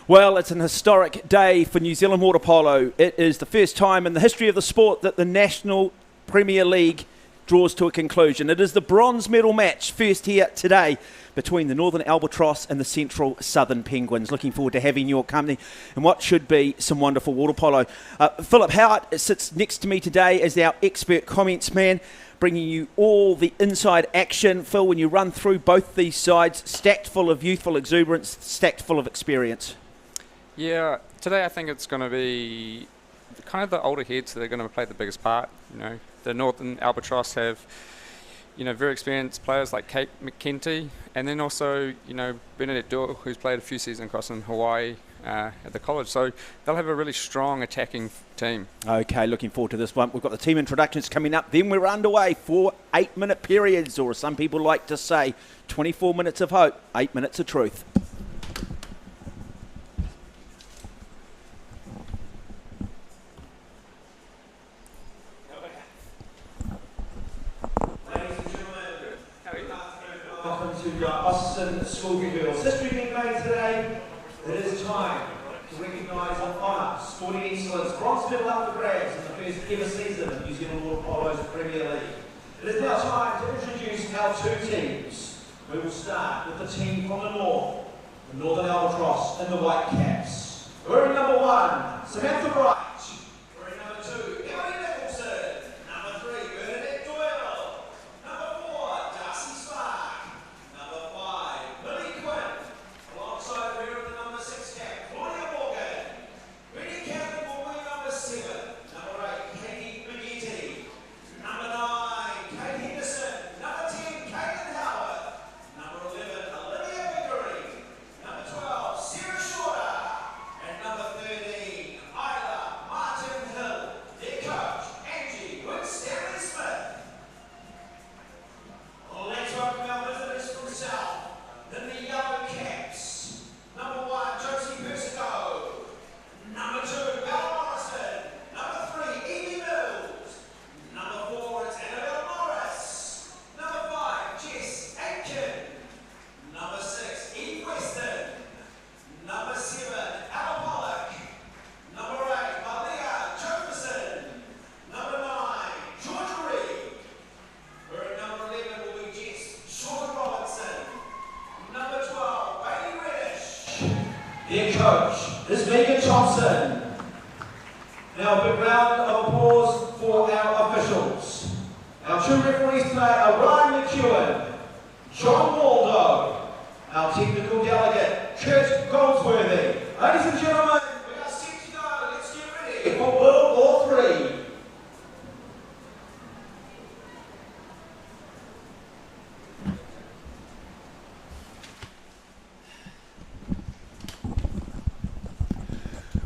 Well, it's an historic day for New Zealand water polo. It is the first time in the history of the sport that the National Premier League draws to a conclusion. It is the bronze medal match first here today between the Northern Albatross and the Central Southern Penguins. Looking forward to having your company and what should be some wonderful water polo. Philip Howard sits next to me today as our expert comments man, bringing you all the inside action. Phil, when you run through both these sides, stacked full of youthful exuberance, stacked full of experience. Yeah, today I think it's going to be kind of the older heads that are going to play the biggest part. You know, the Northern Albatross have, very experienced players like Kate McKenty, and then also, Bernadette Doyle, who's played a few seasons across in Hawaii at the college. So they'll have a really strong attacking team. Okay, looking forward to this one. We've got the team introductions coming up. Then we're underway for 8-minute periods, or as some people like to say, 24 minutes of hope, 8 minutes of truth. Welcome to Austin Schoolgirls. History being made today. It is time to recognise and honour sporting excellence. Bronze medal up for grabs in the first ever season of New Zealand Water Polo's Premier League. It is now time to introduce our two teams. We will start with the team from the north, the Northern Albatross and the White Caps. We're in number 1, Samantha Bright. We're in number 2, Emily Nicholson. Number 3, Bernadette Doyle. Number 4, Darcy Spark. Number 5, Millie Quinn. Alongside her in the number 6 cap, Claudia Morgan. Ready Captain will win number 7. Number 8, Katie McGetty. Number 9, Kate Henderson. Number 10, Caitlin Howard. Number 11, Olivia Vickery. Number 12, Sarah Shorter. And number 13, Isla Martin Hill. Their coach, Angie Wood-Stanley Smith. Let's welcome our visitors from South, in the yellow caps. Number 1, Josie Persico. Number 2, Bella Morrison. Number 3, Evie Mills. Number 4, it's Annabelle Morris. Number 5, Jess Aitken. Number 6, Eve Weston. Number 7, Al Pollock. Number 8, Malia Jefferson. Number 9, Georgia Reed. We're at number 11 will be Jess Sean Robinson. Number 12, Bailey Reddish. Their coach is Megan Thompson. Now a big round of applause for our officials. Our two referees today are Ryan McEwen, John Waldo, our technical delegate, Kurt Goldsworthy. Ladies and gentlemen, we are set to go. Let's get ready for World War III.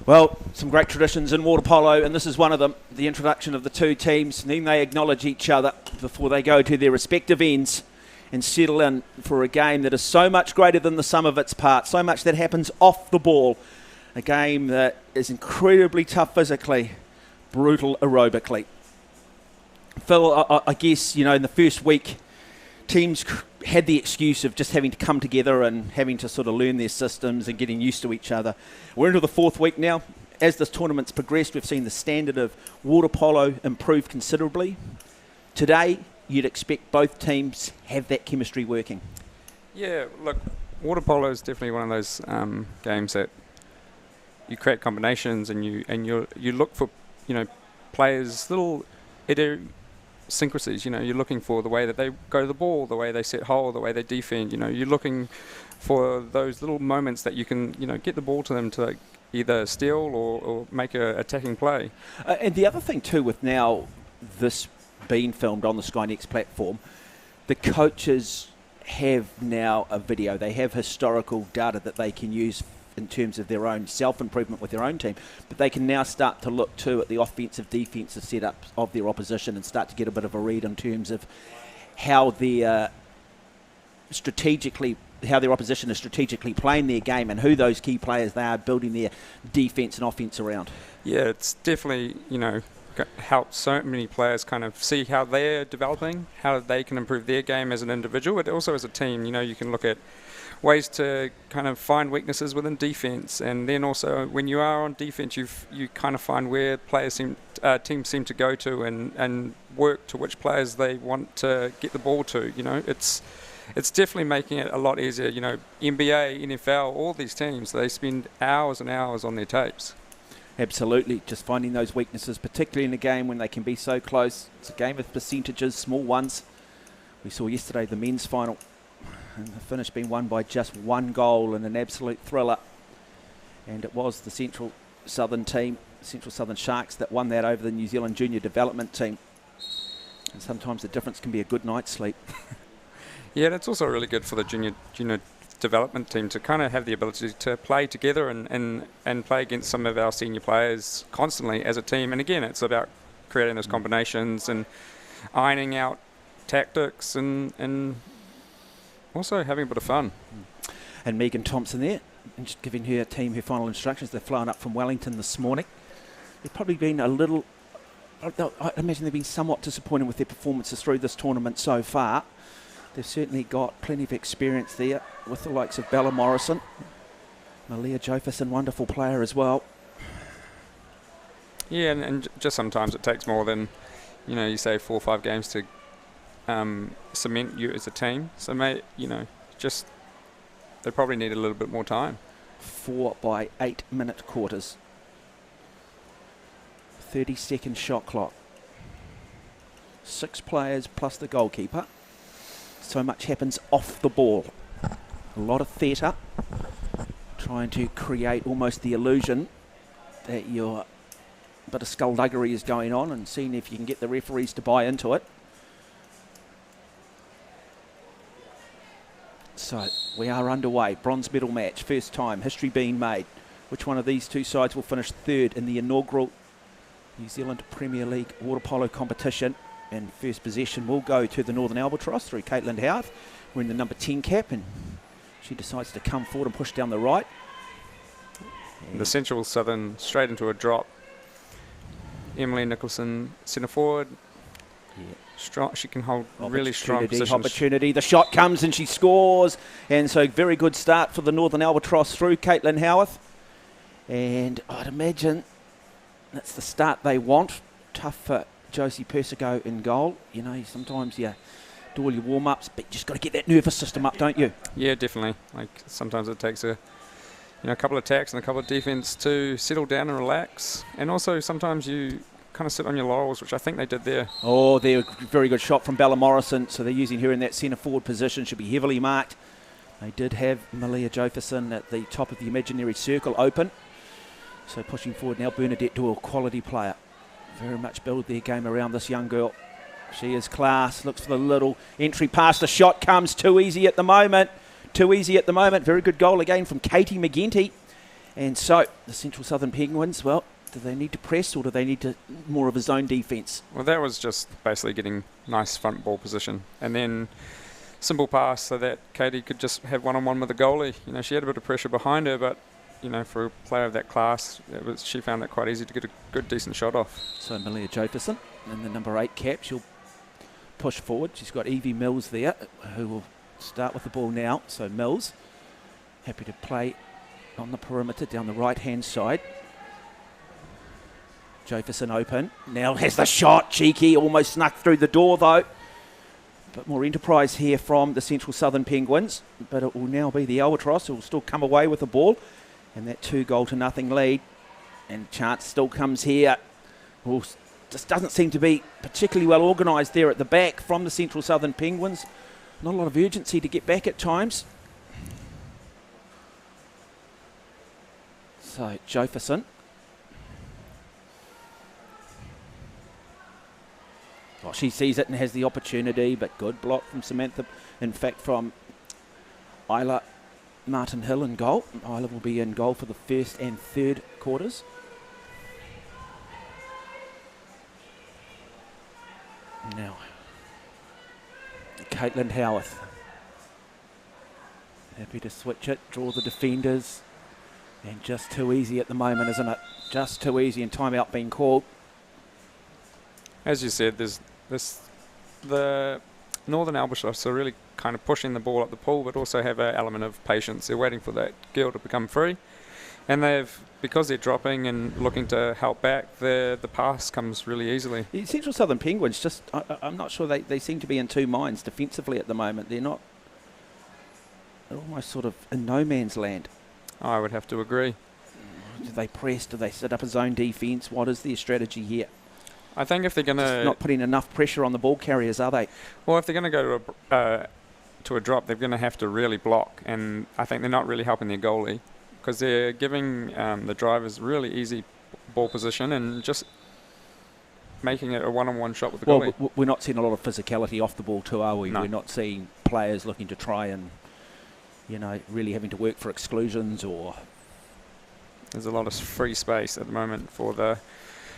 Well, some great traditions in water polo, and this is one of them, the introduction of the two teams. And then they acknowledge each other before they go to their respective ends and settle in for a game that is so much greater than the sum of its parts, so much that happens off the ball. A game that is incredibly tough physically, brutal aerobically. Phil, I guess, in the first week, teams had the excuse of just having to come together and having to sort of learn their systems and getting used to each other. We're into the fourth week now. As this tournament's progressed, we've seen the standard of water polo improve considerably. Today, you'd expect both teams have that chemistry working. Yeah, look, water polo is definitely one of those games that you create combinations and you look for players' little idiosyncrasies. You're looking for the way that they go to the ball, the way they set hole, the way they defend. You're looking for those little moments that you can get the ball to them to either steal or make a attacking play. And the other thing too, with now this being filmed on the SkyNext platform, the coaches have now a video. They have historical data that they can use in terms of their own self-improvement with their own team, but they can now start to look too at the offensive, defensive setups of their opposition and start to get a bit of a read in terms of how their opposition is strategically playing their game and who those key players they are building their defense and offense around. Yeah, it's definitely, helped so many players kind of see how they're developing, how they can improve their game as an individual, but also as a team. You can look at ways to kind of find weaknesses within defence, and then also when you are on defence, you kind of find where teams seem to go to and work to which players they want to get the ball to. It's definitely making it a lot easier. NBA, NFL, all these teams, they spend hours and hours on their tapes. Absolutely, just finding those weaknesses, particularly in a game when they can be so close. It's a game of percentages, small ones. We saw yesterday the men's final, and the finish being won by just 1 goal in an absolute thriller. And it was the Central Southern team, Central Southern Sharks, that won that over the New Zealand junior development team. And sometimes the difference can be a good night's sleep. Yeah, and it's also really good for the junior development team to kind of have the ability to play together and play against some of our senior players constantly as a team. And again, it's about creating those combinations and ironing out tactics and also having a bit of fun. And Megan Thompson there, and just giving her team her final instructions. They've flown up from Wellington this morning. They've probably been I imagine they've been somewhat disappointed with their performances through this tournament so far. They've certainly got plenty of experience there with the likes of Bella Morrison. Malia Jofferson, wonderful player as well. Yeah, and just sometimes it takes more than, you say 4 or 5 games to cement you as a team. So, they probably need a little bit more time. 4 by 8 minute quarters. 30-second shot clock. 6 players plus the goalkeeper. So much happens off the ball. A lot of theatre, trying to create almost the illusion that a bit of skullduggery is going on, and seeing if you can get the referees to buy into it. So we are underway. Bronze medal match, first time, history being made. Which one of these two sides will finish third in the inaugural New Zealand Premier League water polo competition? And first possession will go to the Northern Albatross through Caitlin Howarth, wearing the number 10 cap, and she decides to come forward and push down the right. The Central Southern straight into a drop. Emily Nicholson centre forward. Yeah. Strong, she can hold really strong positions. Opportunity. The shot comes and she scores. And so very good start for the Northern Albatross through Caitlin Howarth. And I'd imagine that's the start they want. Tough for Josie Persico in goal. Sometimes you do all your warm-ups, but you just got to get that nervous system up, don't you? Yeah, definitely. Sometimes it takes a couple of attacks and a couple of defence to settle down and relax. And also sometimes you kind of sit on your laurels, which I think they did there. Oh, they're a very good shot from Bella Morrison. So they're using her in that centre forward position. Should be heavily marked. They did have Malia Jofferson at the top of the imaginary circle open. So pushing forward now, Bernadette Doyle, quality player. Very much build their game around this young girl. She is class. Looks for the little entry pass. The shot comes too easy at the moment. Very good goal again from Katie McGinty. And so the Central Southern Penguins, well, do they need to press or do they need to more of a zone defence? Well, that was just basically getting nice front ball position. And then simple pass so that Katie could just have one-on-one with the goalie. She had a bit of pressure behind her, but for a player of that class, she found it quite easy to get a good, decent shot off. So Malia Jofferson in the number 8 cap. She'll push forward. She's got Evie Mills there, who will start with the ball now. So Mills, happy to play on the perimeter down the right-hand side. Jofferson open. Now has the shot. Cheeky, almost snuck through the door though. But more enterprise here from the Central Southern Penguins. But it will now be the Albatross who will still come away with the ball. And that 2-0 lead. And chance still comes here. Well, just doesn't seem to be particularly well organised there at the back from the Central Southern Penguins. Not a lot of urgency to get back at times. So Jofferson. Well, she sees it and has the opportunity, but good block from Samantha. In fact, from Isla Martin Hill in goal. Isla will be in goal for the first and third quarters. Now, Caitlin Howarth. Happy to switch it, draw the defenders. And just too easy at the moment, isn't it? Just too easy, and timeout being called. As you said, the Northern Albatross are really kind of pushing the ball up the pool, but also have an element of patience. They're waiting for that girl to become free. And because they're dropping and looking to help back, the pass comes really easily. The Central Southern Penguins, I'm not sure they seem to be in two minds defensively at the moment. They're almost sort of in no man's land. I would have to agree. Do they press? Do they set up a zone defence? What is their strategy here? I think if they're going to... not putting enough pressure on the ball carriers, are they? Well, if they're going to go to a drop, they're going to have to really block. And I think they're not really helping their goalie, because they're giving the drivers really easy ball position and just making it a one-on-one shot with the goalie. Well, we're not seeing a lot of physicality off the ball too, are we? No. We're not seeing players looking to try and, really having to work for exclusions or... There's a lot of free space at the moment for the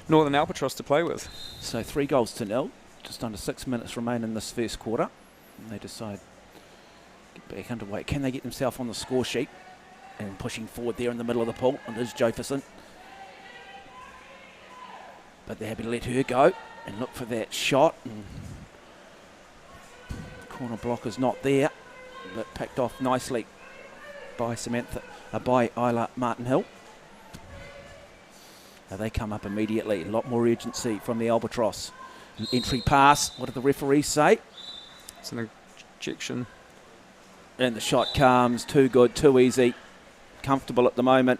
Northern Albatross to play with. So 3-0, just under 6 minutes remain in this first quarter. And they decide to get back underway. Can they get themselves on the score sheet? And pushing forward there in the middle of the pool, and there's Jefferson. But they're happy to let her go and look for that shot. And corner blocker's not there, but picked off nicely by by Isla Martin-Hill. Now they come up immediately. A lot more urgency from the Albatross. Entry pass. What did the referees say? It's an ejection. And the shot comes. Too good, too easy. Comfortable at the moment.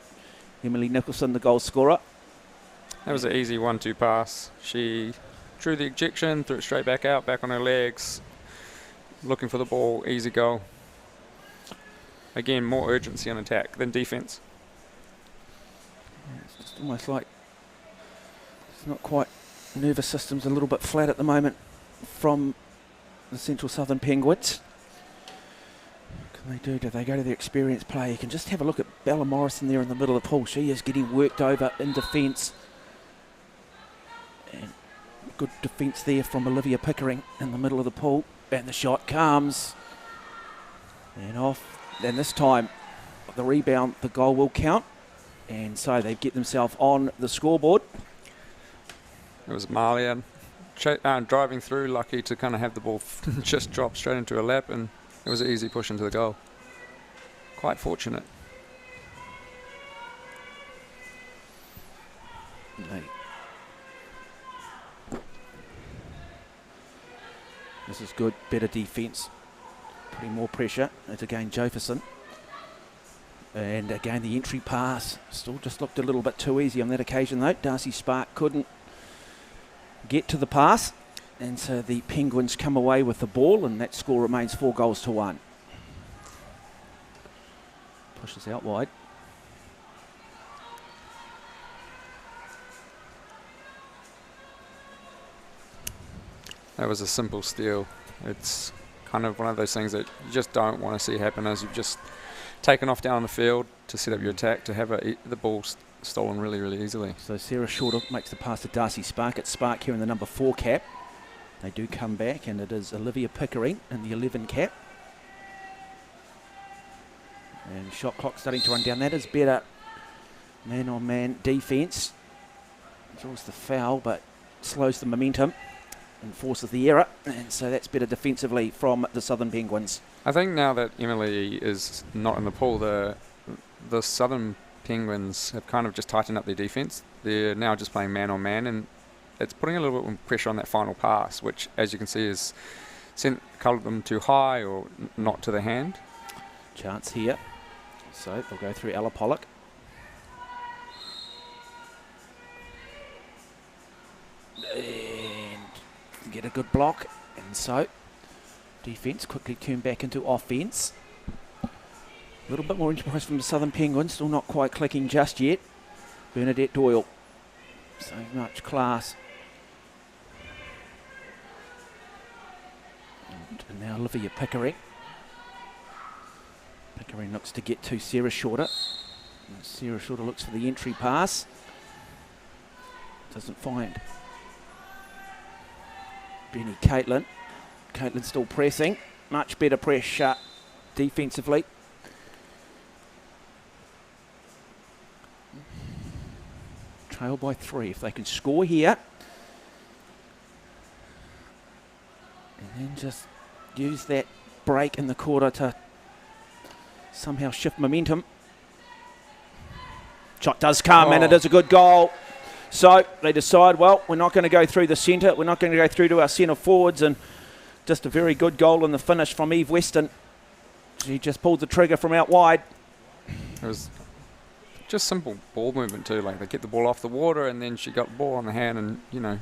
Emily Nicholson, the goal scorer. That was an easy 1-2 pass. She drew the ejection, threw it straight back out, back on her legs, looking for the ball, easy goal. Again, more urgency on attack than defence. Yeah, it's just almost like it's not quite... Nervous system's a little bit flat at the moment from the Central Southern Penguins. Do they go to their experienced player? You can just have a look at Bella Morrison there in the middle of the pool. She is getting worked over in defence. And good defence there from Olivia Pickering in the middle of the pool. And the shot comes. And off. And this time, the rebound, the goal will count. And so they get themselves on the scoreboard. It was Malia driving through, lucky to kind of have the ball just drop straight into her lap, and it was an easy push into the goal. Quite fortunate. This is good, better defence. Putting more pressure. It's again Jefferson. And again the entry pass. Still just looked a little bit too easy on that occasion though. Darcy Spark couldn't get to the pass. And so the Penguins come away with the ball, and that score remains 4-1. Pushes out wide. That was a simple steal. It's kind of one of those things that you just don't want to see happen, as you've just taken off down the field to set up your attack, to have the ball stolen really, really easily. So Sarah Shorter makes the pass to Darcy Spark. It's Spark here in the number 4 cap. They do come back, and it is Olivia Pickering in the 11 cap. And shot clock starting to run down. That is better man-on-man defence. Draws the foul, but slows the momentum and forces the error. And so that's better defensively from the Southern Penguins. I think now that Emily is not in the pool, the Southern Penguins have kind of just tightened up their defence. They're now just playing man-on-man, and it's putting a little bit of pressure on that final pass, which, as you can see, is coloured them too high or not to the hand. Chance here. So they'll go through Ella Pollock. And get a good block. And so defence quickly turn back into offence. A little bit more enterprise from the Southern Penguins. Still not quite clicking just yet. Bernadette Doyle. So much class. And now Olivia Pickering. Pickering looks to get to Sarah Shorter. And Sarah Shorter looks for the entry pass. Doesn't find Benny Caitlin. Caitlin still pressing. Much better pressure defensively. Trail by 3. If they can score here, and then just use that break in the quarter to somehow shift momentum. Shot does come, and it is a good goal. So they decide, well, we're not going to go through the centre. We're not going to go through to our centre forwards. And just a very good goal in the finish from Eve Weston. She just pulled the trigger from out wide. It was just simple ball movement too. Like, they get the ball off the water, and then she got the ball on the hand, and, you know,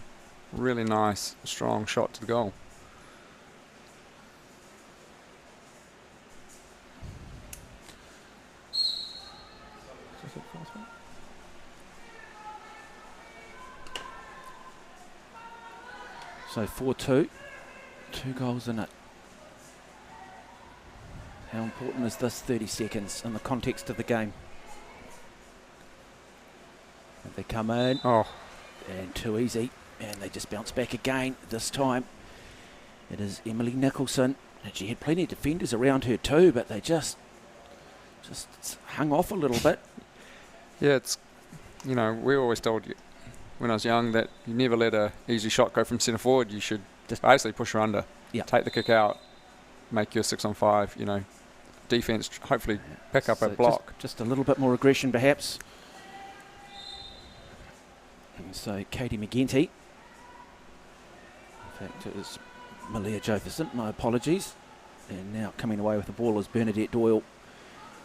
really nice, strong shot to the goal. So 4-2, 2 goals in it. How important is this 30 seconds in the context of the game? And they come in, and too easy, and they just bounce back again. This time it is Emily Nicholson, and she had plenty of defenders around her too, but they just hung off a little bit. Yeah, it's, you know, we always told you when I was young that you never let a easy shot go from centre forward. You should just basically push her under, take the kick out, make your 6-on-5, you know, defence, hopefully pick up a block. Just a little bit more aggression perhaps. And so Katie McGinty, in fact it was Malia Jefferson, my apologies, and now coming away with the ball is Bernadette Doyle.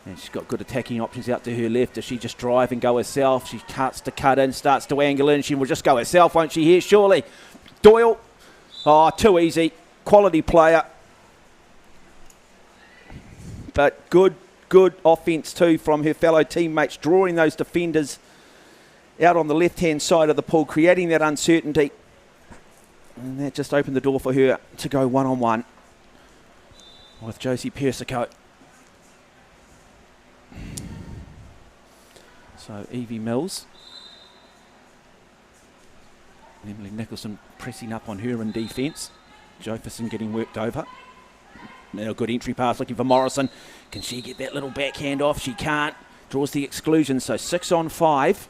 And she's got good attacking options out to her left. Does she just drive and go herself? She starts to cut in, starts to angle in. She will just go herself, won't she, here? Surely. Doyle. Oh, too easy. Quality player. But good offence too from her fellow teammates, drawing those defenders out on the left-hand side of the pool, creating that uncertainty. And that just opened the door for her to go one-on-one with Josie Persico. So Evie Mills, Emily Nicholson pressing up on her in defence. Jefferson getting worked over. Now a good entry pass looking for Morrison. Can she get that little backhand off? She can't. Draws the exclusion. So 6-on-5.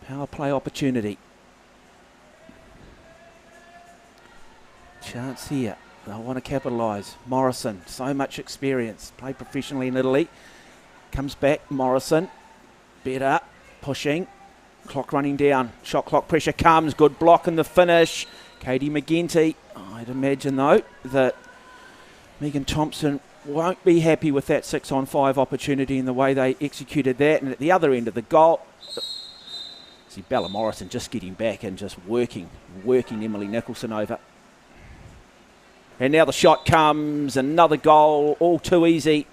Power play opportunity. Chance here. They'll want to capitalise. Morrison, so much experience. Played professionally in Italy. Comes back, Morrison. Better, pushing, clock running down, shot clock pressure comes, good block in the finish. Katie McGinty, I'd imagine though that Megan Thompson won't be happy with that 6-on-5 opportunity and the way they executed that. And at the other end of the goal, see Bella Morrison just getting back and just working Emily Nicholson over. And now the shot comes, another goal, all too easy.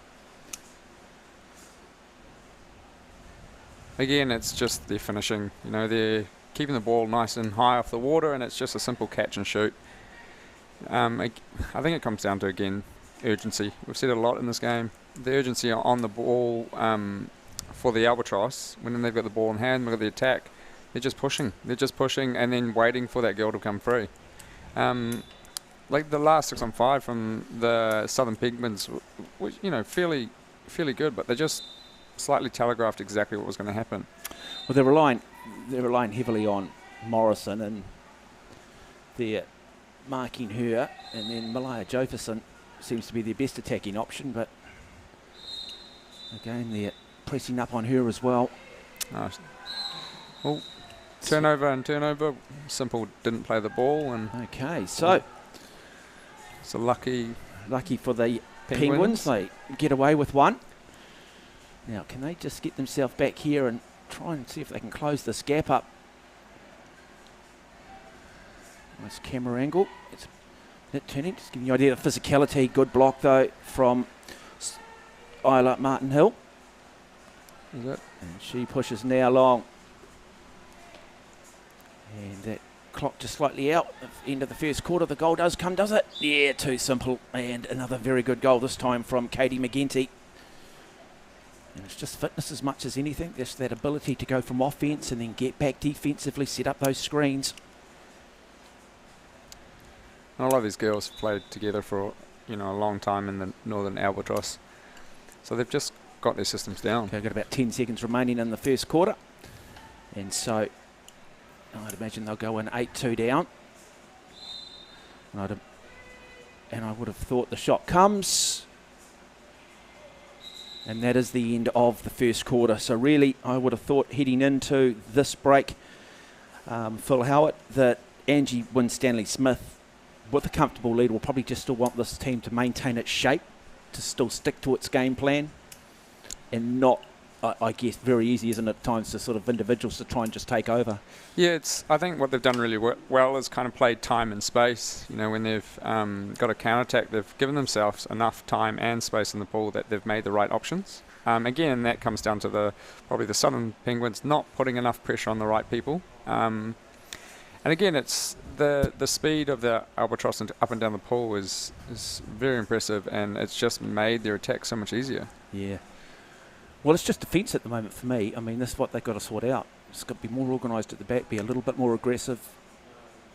Again, it's just their finishing. You know, they're keeping the ball nice and high off the water, and it's just a simple catch and shoot. I think it comes down to, again, urgency. We've said it a lot in this game. The urgency on the ball for the Albatross, when they've got the ball in hand, look at the attack, they're just pushing. They're just pushing and then waiting for that girl to come free. Like the last 6-on-5 from the Southern Penguins was, you know, fairly good, but they just slightly telegraphed exactly what was going to happen. Well, they're relying heavily on Morrison, and they're marking her, and then Malia Jefferson seems to be their best attacking option, but again they're pressing up on her as well. Well, turnover. Simple didn't play the ball, and okay, so it's a lucky for the Penguins. They get away with one. Now, can they just get themselves back here and try and see if they can close this gap up? Nice camera angle. It's that turning, just giving you an idea of the physicality. Good block, though, from Isla Martin Hill. Is it? And she pushes now long. And that clock just slightly out. End of the first quarter. The goal does come, does it? Yeah, too simple. And another very good goal, this time from Katie McGinty. And it's just fitness as much as anything. Just that ability to go from offence and then get back defensively, set up those screens. A lot of these girls have played together for, you know, a long time in the Northern Albatross. So they've just got their systems down. Okay, got about 10 seconds remaining in the first quarter. And so I'd imagine they'll go in 8-2 down. And And I would have thought the shot comes. And that is the end of the first quarter. So really, I would have thought heading into this break, Phil Howard, that Angie Winstanley-Smith, with a comfortable lead, will probably just still want this team to maintain its shape, to still stick to its game plan, and not, I guess, very easy, isn't it, at times, to sort of individuals to try and just take over. Yeah, I think what they've done really well is kind of played time and space. You know, when they've got a counter-attack, they've given themselves enough time and space in the pool that they've made the right options. Again, that comes down to probably the Southern Penguins not putting enough pressure on the right people. And again, it's the speed of the Albatross up and down the pool is very impressive, and it's just made their attack so much easier. Yeah. Well, it's just defence at the moment for me. I mean, this is what they've got to sort out. It's got to be more organised at the back, be a little bit more aggressive,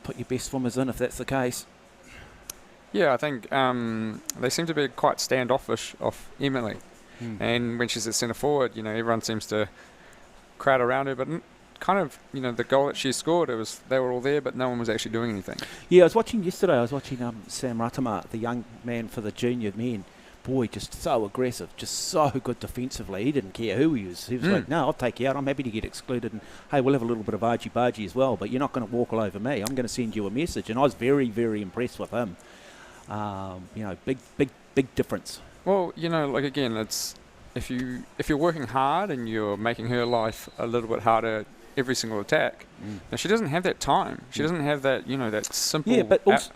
put your best swimmers in if that's the case. Yeah, I think they seem to be quite standoffish off Emily. And when she's at centre forward, you know, everyone seems to crowd around her, but kind of, you know, the goal that she scored, they were all there, but no one was actually doing anything. Yeah, I was watching Sam Ratama, the young man for the junior men. Boy, just so aggressive, just so good defensively. He didn't care who he was. He was like, no, I'll take you out. I'm happy to get excluded. And, hey, we'll have a little bit of argy-bargy as well, but you're not going to walk all over me. I'm going to send you a message. And I was very, very impressed with him. You know, big difference. Well, you know, like, again, it's if you're working hard and you're making her life a little bit harder every single attack, now she doesn't have that time. She doesn't have that, you know, that simple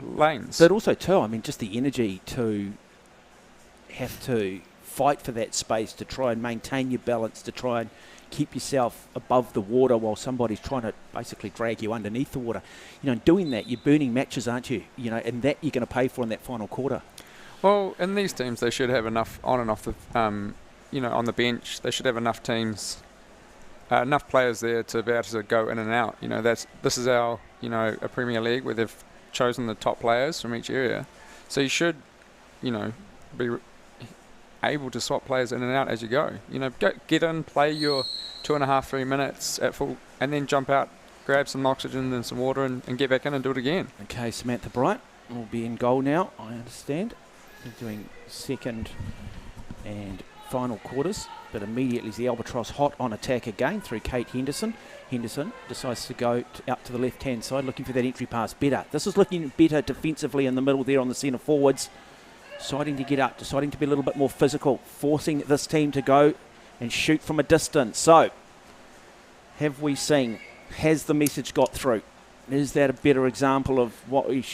lanes. But also, too, I mean, just the energy to have to fight for that space, to try and maintain your balance, to try and keep yourself above the water while somebody's trying to basically drag you underneath the water. You know, doing that, you're burning matches, aren't you? You know, and that you're going to pay for in that final quarter. Well, in these teams, they should have enough on and off the, you know, on the bench. They should have enough teams, enough players there to be able to go in and out. You know, this is our, you know, a Premier League where they've chosen the top players from each area. So you should, you know, be able to swap players in and out as you go. You know, get in, play your 2.5, 3 minutes at full, and then jump out, grab some oxygen and some water, and get back in and do it again. Okay, Samantha Bright will be in goal now, I understand. They're doing second and final quarters, but immediately is the Albatross hot on attack again through Kate Henderson. Henderson decides to go out to the left-hand side, looking for that entry pass. Better. This is looking better defensively in the middle there on the centre forwards. Deciding to get up, deciding to be a little bit more physical, forcing this team to go and shoot from a distance. So, have we seen, has the message got through? Is that a better example of what we,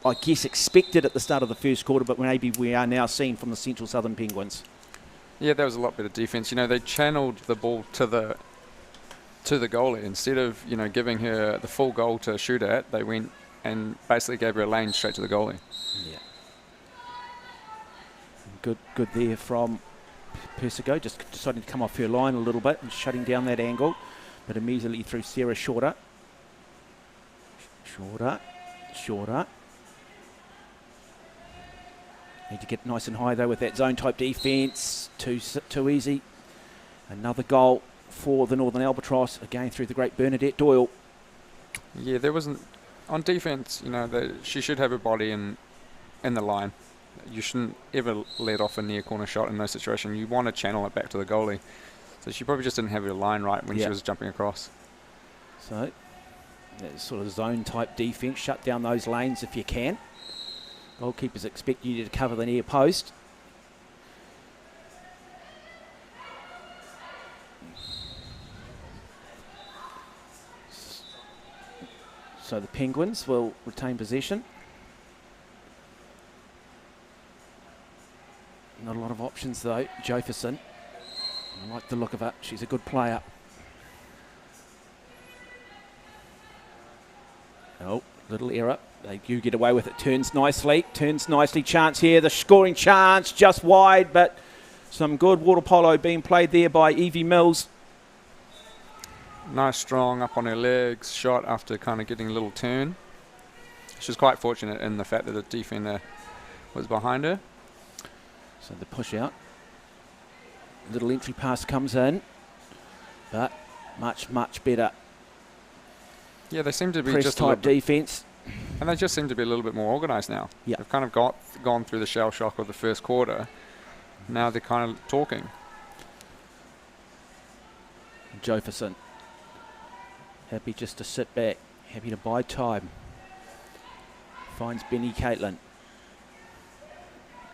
I guess, expected at the start of the first quarter, but maybe we are now seeing from the Central Southern Penguins? Yeah, that was a lot better defence. You know, they channeled the ball to the goalie. Instead of, you know, giving her the full goal to shoot at, they went and basically gave her a lane straight to the goalie. Yeah. Good there from Persico, just deciding to come off her line a little bit and shutting down that angle, but immediately through Sarah Shorter. Need to get nice and high though with that zone type defence. Too easy. Another goal for the Northern Albatross, again through the great Bernadette Doyle. Yeah, there wasn't, on defence, you know, she should have her body in the line. You shouldn't ever let off a near corner shot in those situations. You want to channel it back to the goalie. So she probably just didn't have her line right when she was jumping across. So, that sort of zone type defence, shut down those lanes if you can. Goalkeepers expect you to cover the near post. So the Penguins will retain possession. Not a lot of options though. Jefferson, I like the look of her. She's a good player. Oh, little error. They do get away with it. Turns nicely. Chance here. The scoring chance just wide, but some good water polo being played there by Evie Mills. Nice strong up on her legs shot after kind of getting a little turn. She was quite fortunate in the fact that the defender was behind her. So the push out. Little entry pass comes in, but much better. Yeah, they seem to be press just type defence. And they just seem to be a little bit more organised now. Yeah. They've kind of gone through the shell shock of the first quarter. Now they're kind of talking. Jefferson, happy just to sit back, happy to buy time. Finds Benny Caitlin.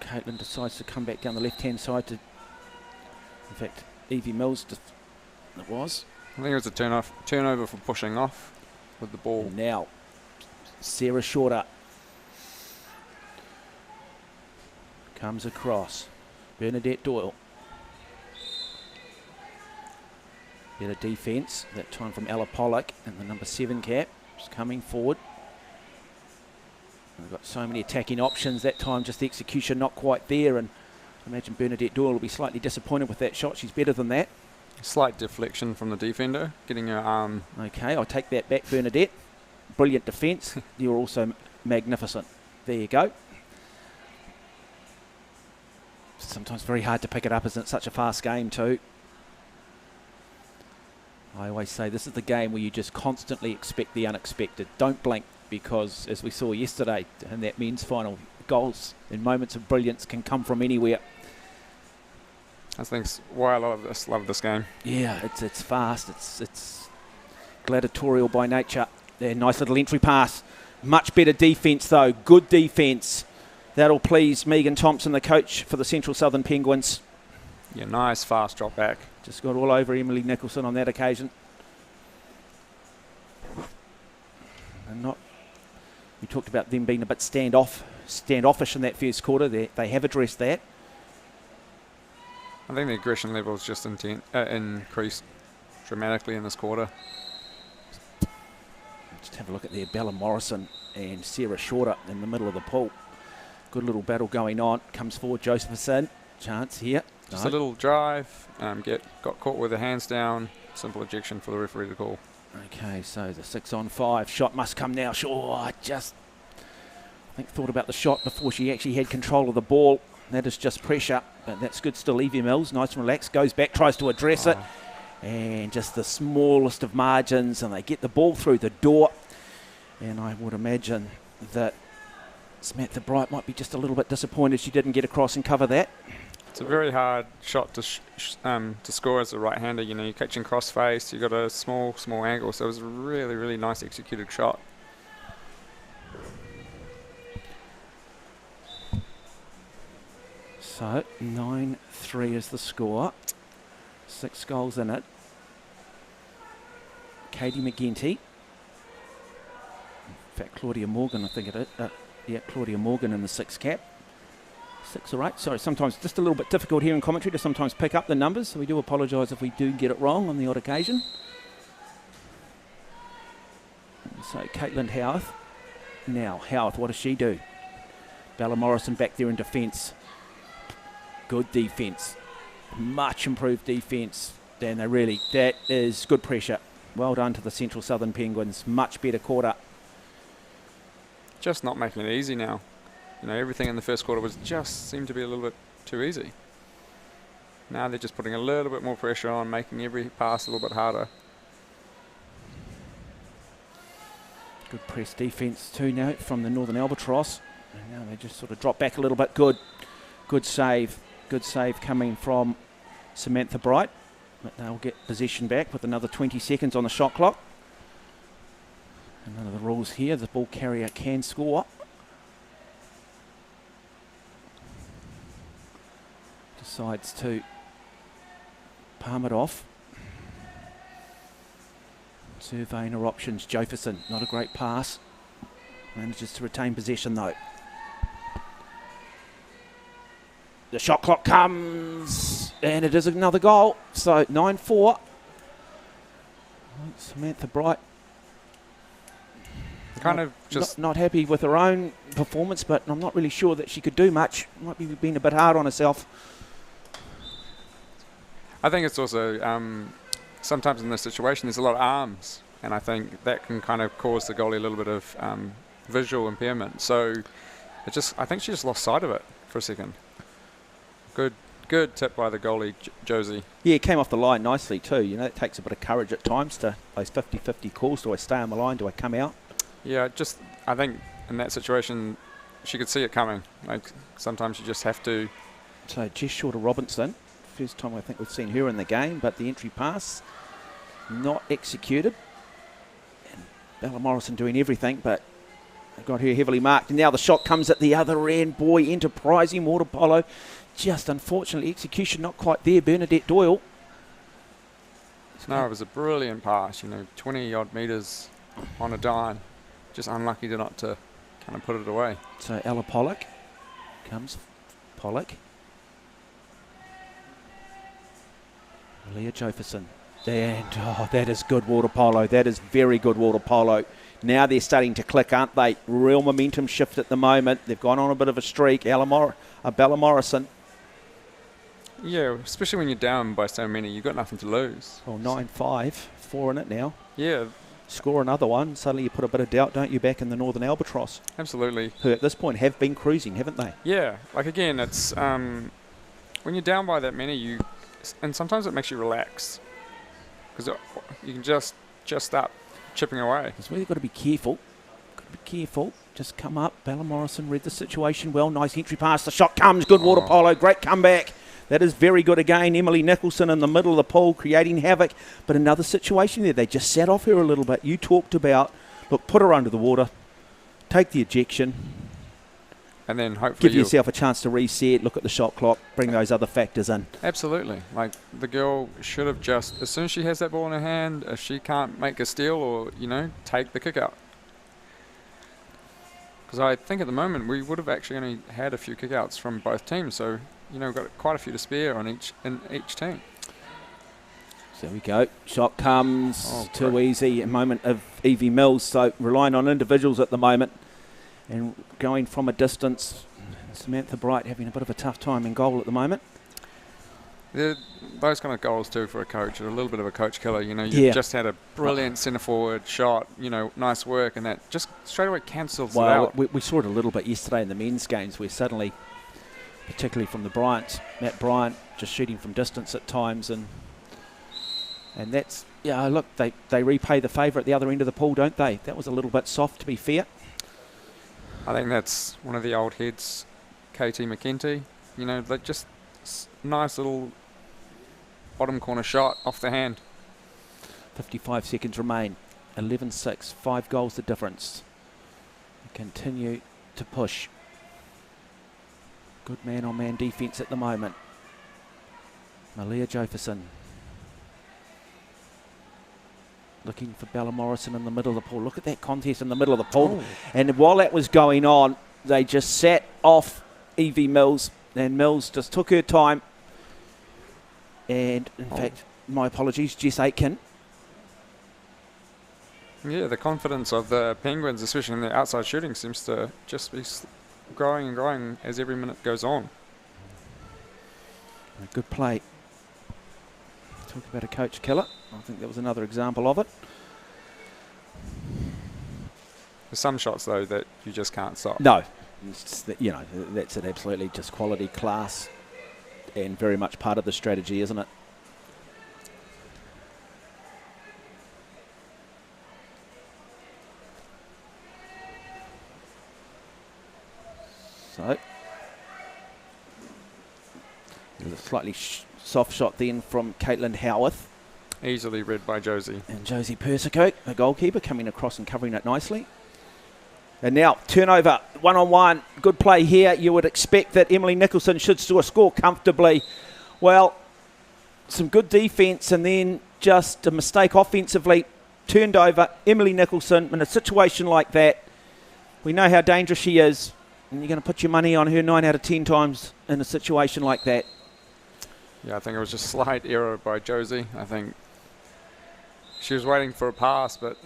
Caitlin decides to come back down the left-hand side to, in fact, Evie Mills it was. I think it was a turnover for pushing off with the ball. And now, Sarah Shorter comes across. Bernadette Doyle. Better defence, that time from Ella Pollock, and the number 7 cap is coming forward. We've got so many attacking options, that time just the execution not quite there, and I imagine Bernadette Doyle will be slightly disappointed with that shot. She's better than that. Slight deflection from the defender, getting her arm. Okay, I'll take that back, Bernadette. Brilliant defence. You're also magnificent. There you go. Sometimes very hard to pick it up, isn't it? Such a fast game too. I always say this is the game where you just constantly expect the unexpected. Don't blink, because as we saw yesterday in that men's final, goals in moments of brilliance can come from anywhere. I think why I love this game. Yeah, it's fast. It's gladiatorial by nature. There, nice little entry pass. Much better defence though. Good defence. That'll please Megan Thompson, the coach for the Central Southern Penguins. Yeah, nice fast drop back. Just got all over Emily Nicholson on that occasion. And we talked about them being a bit standoffish in that first quarter. They have addressed that. I think the aggression level has just increased dramatically in this quarter. Just have a look at there. Bella Morrison and Sarah Shorter in the middle of the pool. Good little battle going on. Comes forward Josephson. Chance here. Just a little drive. Got caught with the hands down. Simple ejection for the referee to call. Okay, so the 6-on-5 shot must come now. Sure, I think thought about the shot before she actually had control of the ball. That is just pressure, but that's good still. Evie Mills, nice and relaxed, goes back, tries to address it, and just the smallest of margins, and they get the ball through the door. And I would imagine that Samantha Bright might be just a little bit disappointed she didn't get across and cover that. It's a very hard shot to score as a right-hander. You know, you're catching cross-face, you've got a small angle, so it was a really, really nice executed shot. So 9-3 is the score. 6 goals in it. Katie McGinty. In fact, Claudia Morgan, I think it is. Yeah, Claudia Morgan in the 6 cap. 6 or 8. Sorry, sometimes just a little bit difficult here in commentary to sometimes pick up the numbers, so we do apologise if we do get it wrong on the odd occasion. So Caitlin Howarth. Now, Howarth, what does she do? Bella Morrison back there in defence. Good defence. Much improved defence. Dan, that is good pressure. Well done to the Central Southern Penguins. Much better quarter. Just not making it easy now. You know, everything in the first quarter seemed to be a little bit too easy. Now they're just putting a little bit more pressure on, making every pass a little bit harder. Good press defence too now from the Northern Albatross. And now they just sort of drop back a little bit. Good save. Good save coming from Samantha Bright. But they'll get possession back with another 20 seconds on the shot clock. And none of the rules here. The ball carrier can score. Decides to palm it off. Surveying her options. Jefferson, not a great pass. Manages to retain possession though. The shot clock comes, and it is another goal. So 9-4. Samantha Bright. Kind of just not happy with her own performance, but I'm not really sure that she could do much. Might be being a bit hard on herself. I think it's also sometimes in this situation there's a lot of arms, and I think that can kind of cause the goalie a little bit of visual impairment. So I think she just lost sight of it for a second. Good tip by the goalie, Josie. Yeah, it came off the line nicely too. You know, it takes a bit of courage at times to those 50-50 calls. Do I stay on the line? Do I come out? Yeah, I think in that situation, she could see it coming. Like, sometimes you just have to. So just short of Robinson. First time I think we've seen her in the game, but the entry pass not executed. And Bella Morrison doing everything, but they've got her heavily marked. And now the shot comes at the other end. Boy, enterprising water polo. Just unfortunately, execution not quite there. Bernadette Doyle. No, it was a brilliant pass. 20 odd metres on a dime. Just unlucky not to kind of put it away. So Ella Pollock comes. Pollock. Leah Jofferson. And that is good water polo. That is very good water polo. Now they're starting to click, aren't they? Real momentum shift at the moment. They've gone on a bit of a streak. Bella Morrison. Yeah, especially when you're down by so many, you've got nothing to lose. Well, 9-5, 4 in it now. Yeah. Score another one. Suddenly you put a bit of doubt, don't you, back in the Northern Albatross? Absolutely. Who at this point have been cruising, haven't they? Yeah. Like, again, it's when you're down by that many, and sometimes it makes you relax because you can just start chipping away. That's where you've got to be careful. Just come up. Bella Morrison read the situation well. Nice entry pass. The shot comes. Good water polo. Great comeback. That is very good again. Emily Nicholson in the middle of the pool creating havoc. But another situation there. They just sat off her a little bit. You talked about, look, put her under the water. Take the ejection. And then hopefully give yourself a chance to reset, look at the shot clock, bring those other factors in. Absolutely. Like, the girl should have just, as soon as she has that ball in her hand, if she can't make a steal or, take the kick out. Because I think at the moment we would have actually only had a few kick-outs from both teams. So, we've got quite a few to spare in each team. So there we go. Shot comes. Too easy. A moment of Evie Mills. So relying on individuals at the moment. And going from a distance, Samantha Bright having a bit of a tough time in goal at the moment. Those kind of goals too for a coach are a little bit of a coach killer. You've just had a brilliant centre forward shot, nice work, and that just straight away cancels it out. We saw it a little bit yesterday in the men's games where suddenly, particularly from the Bryants, Matt Bryant just shooting from distance at times, and that's, look, they repay the favour at the other end of the pool, don't they? That was a little bit soft, to be fair. I think that's one of the old heads, KT McKenty. Just nice little bottom corner shot off the hand. 55 seconds remain. 11-6. 5 goals the difference. They continue to push. Good man-on-man defence at the moment. Malia Jofferson. Looking for Bella Morrison in the middle of the pool. Look at that contest in the middle of the pool. And while that was going on, they just sat off Evie Mills. And Mills just took her time. And, in fact, my apologies, Jess Aitken. Yeah, the confidence of the Penguins, especially in their outside shooting, seems to just be growing and growing as every minute goes on. A good play. Talk about a coach killer. I think that was another example of it. There's some shots, though, that you just can't stop. No. It's just that, that's it, absolutely just quality, class, and very much part of the strategy, isn't it? So, there's a slightly soft shot then from Caitlin Howarth. Easily read by Josie. And Josie Persicoke, the goalkeeper, coming across and covering it nicely. And now, turnover, one-on-one. Good play here. You would expect that Emily Nicholson should score comfortably. Well, some good defence and then just a mistake offensively. Turned over. Emily Nicholson, in a situation like that, we know how dangerous she is. And you're going to put your money on her 9 out of 10 times in a situation like that. Yeah, I think it was just slight error by Josie. I think she was waiting for a pass, but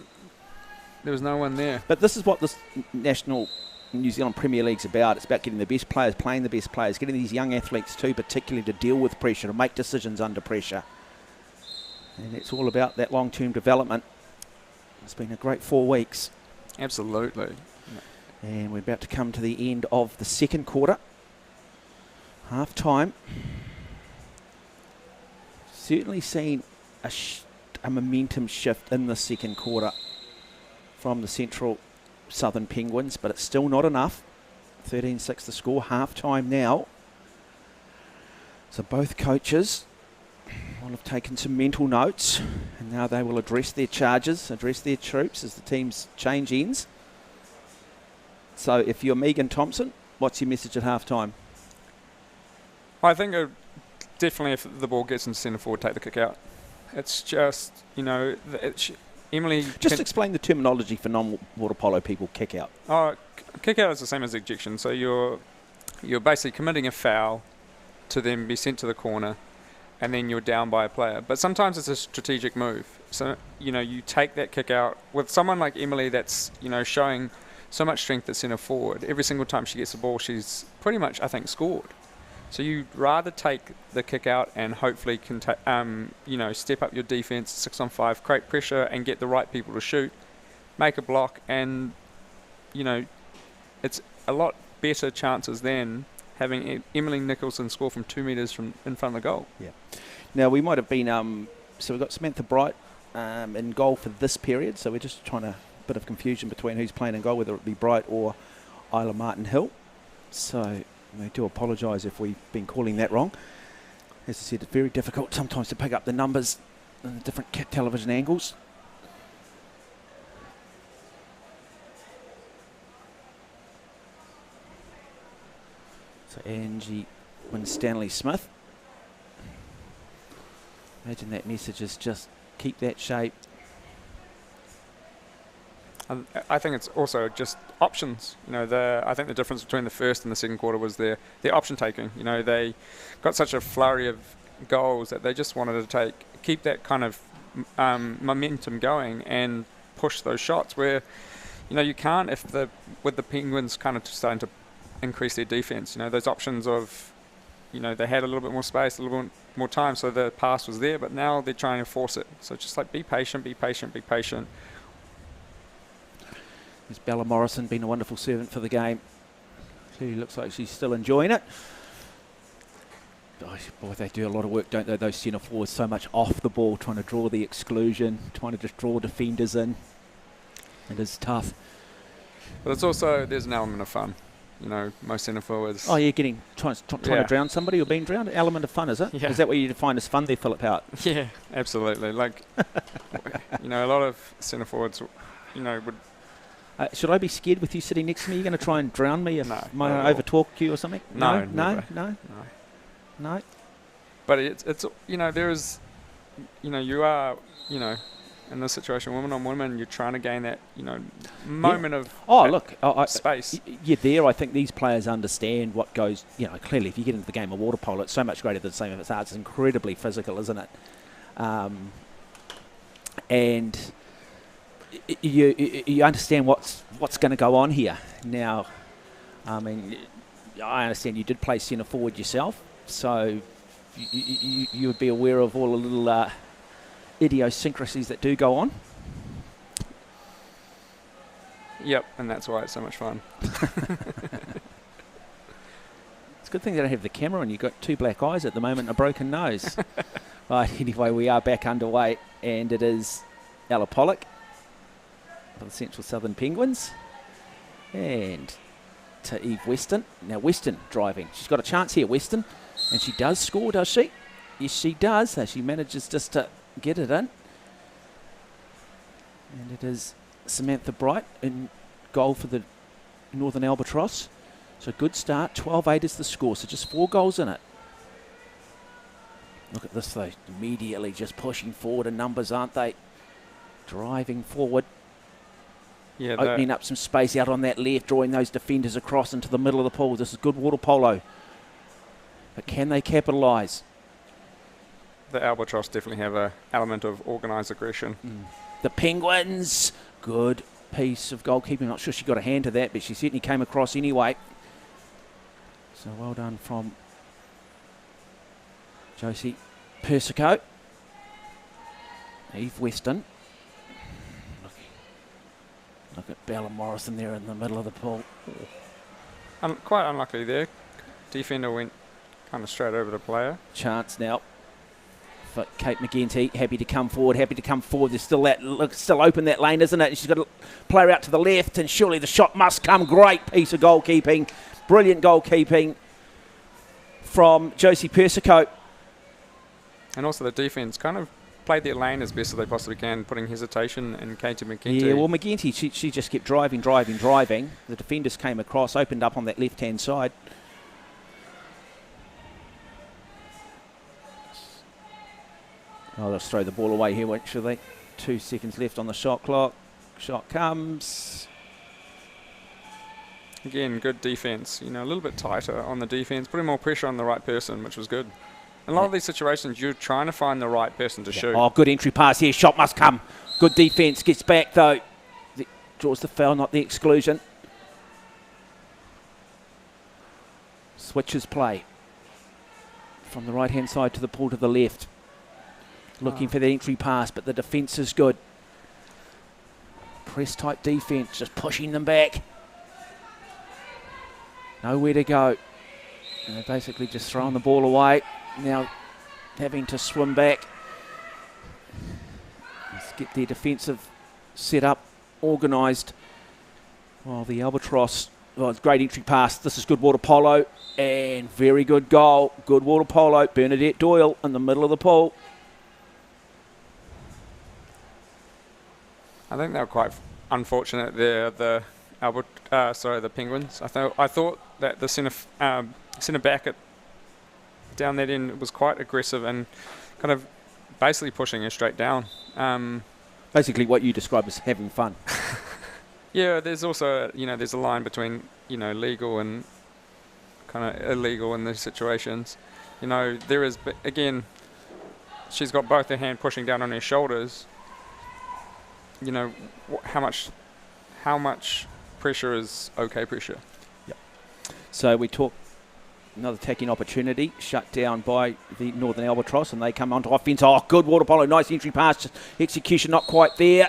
there was no one there. But this is what this National New Zealand Premier League's about. It's about getting the best players, playing the best players, getting these young athletes too, particularly to deal with pressure, to make decisions under pressure. And it's all about that long-term development. It's been a great 4 weeks. Absolutely. And we're about to come to the end of the second quarter. Half time. Certainly seen a momentum shift in the second quarter from the Central Southern Penguins, but it's still not enough. 13-6 the score, half-time now. So both coaches will have taken some mental notes, and now they will address their charges, address their troops as the teams change ends. So if you're Megan Thompson, what's your message at half-time? I think definitely if the ball gets into centre forward, take the kick out. It's just, Emily... Just explain the terminology for non-water polo people, kick out. Kick out is the same as ejection. So you're basically committing a foul to then be sent to the corner, and then you're down by a player. But sometimes it's a strategic move. So, you take that kick out. With someone like Emily that's, showing so much strength at centre forward, every single time she gets the ball, she's pretty much, I think, scored. So you'd rather take the kick out and hopefully step up your defence 6-on-5, create pressure and get the right people to shoot, make a block, and it's a lot better chances than having Emily Nicholson score from 2 metres from in front of the goal. Yeah. Now we might have been so we've got Samantha Bright in goal for this period. So we're just trying a bit of confusion between who's playing in goal, whether it be Bright or Isla Martin Hill. So we do apologise if we've been calling that wrong. As I said, it's very difficult sometimes to pick up the numbers in the different television angles. So Angie Winstanley-Smith. Imagine that message is just keep that shape. I think it's also just options. I think the difference between the first and the second quarter was their option taking. They got such a flurry of goals that they just wanted to keep that kind of momentum going and push those shots. Where, you can't with the Penguins kind of starting to increase their defence. Those options of, they had a little bit more space, a little bit more time, so the pass was there. But now they're trying to force it. So just like be patient, be patient, be patient. There's Bella Morrison, been a wonderful servant for the game. Clearly looks like she's still enjoying it. Boy, they do a lot of work, don't they, those centre forwards, so much off the ball, trying to draw the exclusion, trying to just draw defenders in. It is tough. But it's also, there's an element of fun. Most centre forwards... Oh, you're trying to drown somebody or being drowned? Element of fun, is it? Yeah. Is that what you define as fun there, Philip Howard? Yeah, absolutely. A lot of centre forwards, would... should I be scared with you sitting next to me? You're going to try and drown me if I over-talk you or something? No. But it's there is, you are, in this situation, woman on woman, you're trying to gain that, moment of space. There, I think these players understand what goes, clearly if you get into the game of water polo, it's so much greater than the same if it's arts. It's incredibly physical, isn't it? And you understand what's going to go on here. Now, I understand you did play centre forward yourself, so you would be aware of all the little idiosyncrasies that do go on. Yep, and that's why it's so much fun. It's a good thing they don't have the camera and you've got 2 black eyes at the moment and a broken nose. Right, anyway, we are back underway, and it is Ella Pollock for the Central Southern Penguins, and to Eve Weston. Now Weston driving. She's got a chance here, Weston, and she does score, does she? Yes, she does. She manages just to get it in. And it is Samantha Bright in goal for the Northern Albatross. So good start. 12-8 is the score, so just 4 goals in it. Look at this though, immediately just pushing forward in numbers, aren't they? Driving forward. Yeah, opening up some space out on that left, drawing those defenders across into the middle of the pool. This is good water polo. But can they capitalise? The Albatross definitely have an element of organised aggression. The Penguins, good piece of goalkeeping. Not sure she got a hand to that, but she certainly came across anyway. So well done from Josie Persico. Eve Weston. Look at Bella Morrison there in the middle of the pool. Quite unlucky there. Defender went kind of straight over the player. Chance now for Kate McGinty. Happy to come forward. There's still open, that lane, isn't it? And she's got a player out to the left, and surely the shot must come. Great piece of goalkeeping. Brilliant goalkeeping from Josie Persico. And also the defence kind of played their lane as best as they possibly can, putting hesitation in Katie McGinty. Yeah, well, McGinty, she just kept driving. The defenders came across, opened up on that left-hand side. Oh, let's throw the ball away here, won't they? 2 seconds left on the shot clock. Shot comes. Again, good defence. You know, a little bit tighter on the defence, putting more pressure on the right person, which was good. In a lot of these situations, you're trying to find the right person to shoot. Oh, good entry pass here. Shot must come. Good defence. Gets back, though. Draws the foul, not the exclusion. Switches play. From the right-hand side to the pool to the left. Looking for the entry pass, but the defence is good. Press-type defence, just pushing them back. Nowhere to go. And they're basically just throwing the ball away. Now having to swim back. Let's get their defensive set up, organised. While the Albatross, it's great entry pass. This is good water polo and very good goal. Good water polo. Bernadette Doyle in the middle of the pool. I think they were quite unfortunate there, the Penguins. I thought that the centre back down that end was quite aggressive and kind of basically pushing her straight down. Basically what you describe as having fun. Yeah, there's also, there's a line between, legal and kind of illegal in these situations. There is, again, she's got both her hand pushing down on her shoulders. How much pressure is okay pressure? Yep. So we talk another attacking opportunity shut down by the Northern Albatross, and they come onto offence. Oh, good water polo, nice entry pass, just execution not quite there.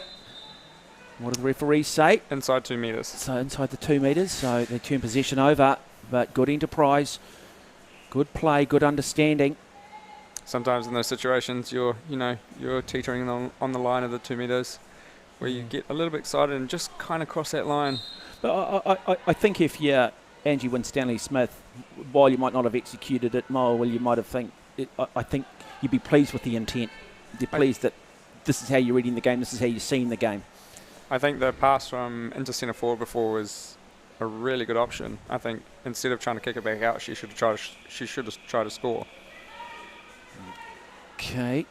What do the referees say? Inside 2 metres. So inside the 2 metres, so they turn possession over, but good enterprise, good play, good understanding. Sometimes in those situations, you're teetering on the line of the 2 metres, where you get a little bit excited and just kind of cross that line. But I think if you're Angie Winstanley-Smith, while you might not have executed it, well, you might have I think you'd be pleased with the intent. You're pleased that this is how you're reading the game, this is how you're seeing the game. I think the pass from into centre forward before was a really good option. I think instead of trying to kick it back out, she should have tried to score. Okay.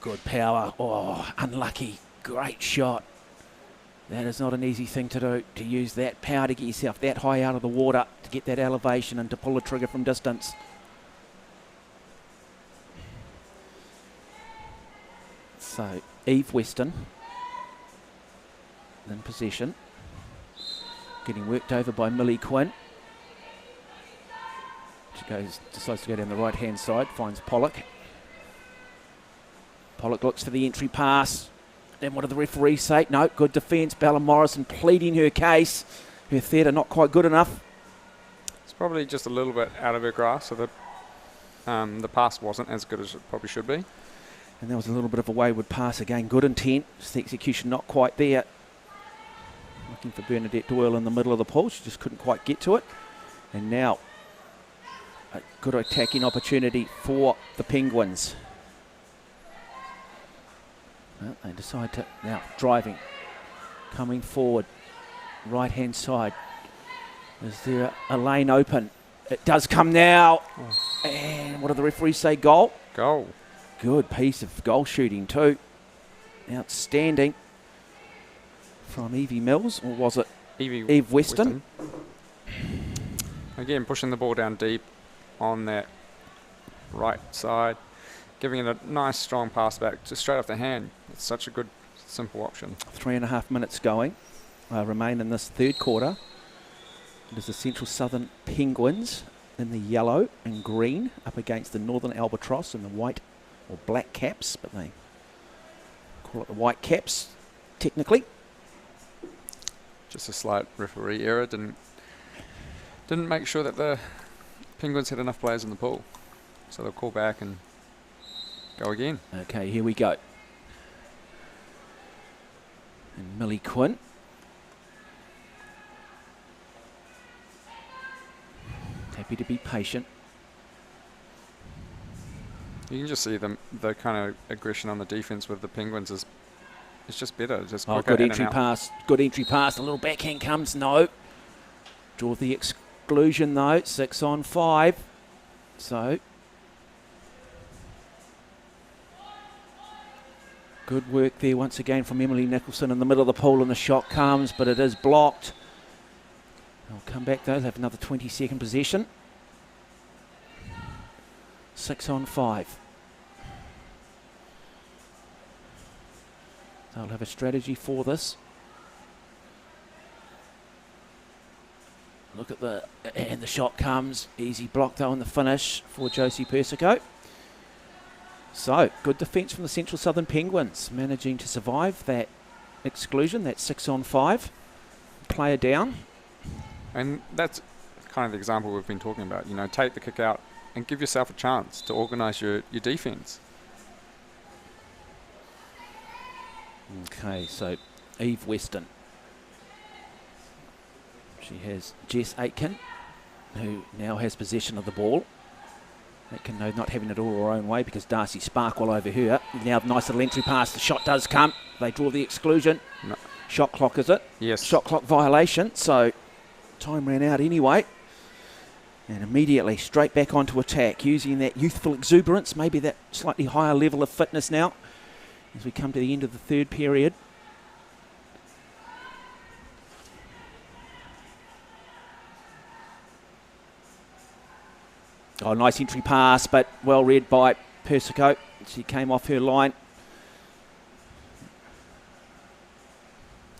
Good power. Oh, unlucky. Great shot. That is not an easy thing to do, to use that power to get yourself that high out of the water, to get that elevation and to pull the trigger from distance. So, Eve Weston in possession. Getting worked over by Millie Quinn. She decides to go down the right-hand side, finds Pollock. Pollock looks for the entry pass. Then what do the referees say? No, good defence. Bella Morrison pleading her case. Her theatre not quite good enough. It's probably just a little bit out of her grasp, so the pass wasn't as good as it probably should be. And there was a little bit of a wayward pass again. Good intent, just the execution not quite there. Looking for Bernadette Doyle in the middle of the pool. She just couldn't quite get to it. And now a good attacking opportunity for the Penguins. Well, they decide to, now driving, coming forward, right hand side. Is there a lane open? It does come now. Oh. And what do the referees say? Goal? Goal. Good piece of goal shooting too. Outstanding from Evie Mills, or was it Eve Weston? Again, pushing the ball down deep on that right side, giving it a nice strong pass back just straight off the hand. It's such a good, simple option. 3.5 minutes going. Remain in this third quarter. It is the Central Southern Penguins in the yellow and green up against the Northern Albatross in the white or black caps, but they call it the white caps technically. Just a slight referee error. Didn't make sure that the Penguins had enough players in the pool, so they'll call back and go again. Okay, here we go. And Millie Quinn. Happy to be patient. You can just see the kind of aggression on the defense with the Penguins is it's just better. It's just quicker good in entry and out. pass. Good entry pass. A little backhand comes. No. Draw the exclusion though. 6 on 5. So good work there once again from Emily Nicholson in the middle of the pool, and the shot comes, but it is blocked. They'll come back though. They'll have another 20-second possession. 6 on 5. They'll have a strategy for this. Look at and the shot comes. Easy block though in the finish for Josie Persico. So, good defence from the Central Southern Penguins, managing to survive that exclusion, that 6 on 5. Player down. And that's kind of the example we've been talking about. You know, take the kick out and give yourself a chance to organise your defence. Okay, so Eve Weston. She has Jess Aitken, who now has possession of the ball. Aitken, no, not having it all her own way because Darcy Sparkwell over her. Now, nice little entry pass. The shot does come. They draw the exclusion. No. Shot clock, is it? Yes. Shot clock violation. So time ran out anyway. And immediately straight back onto attack, using that youthful exuberance, maybe that slightly higher level of fitness now as we come to the end of the third period. Oh, nice entry pass, but well read by Persico. She came off her line.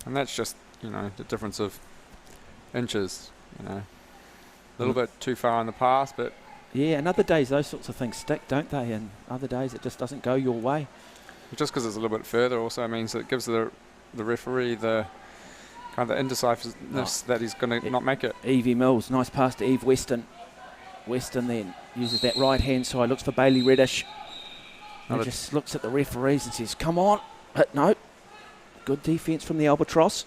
And that's just, you know, the difference of inches, you know. A little bit too far in the pass, but... Yeah, and other days those sorts of things stick, don't they? And other days it just doesn't go your way. Just because it's a little bit further also means it gives the referee the kind of the indecisiveness that he's going to not make it. Evie Mills, nice pass to Eve Weston. Weston then uses that right-hand side, looks for Bailey Reddish. And just looks at the referees and says, come on. But no, good defence from the Albatross.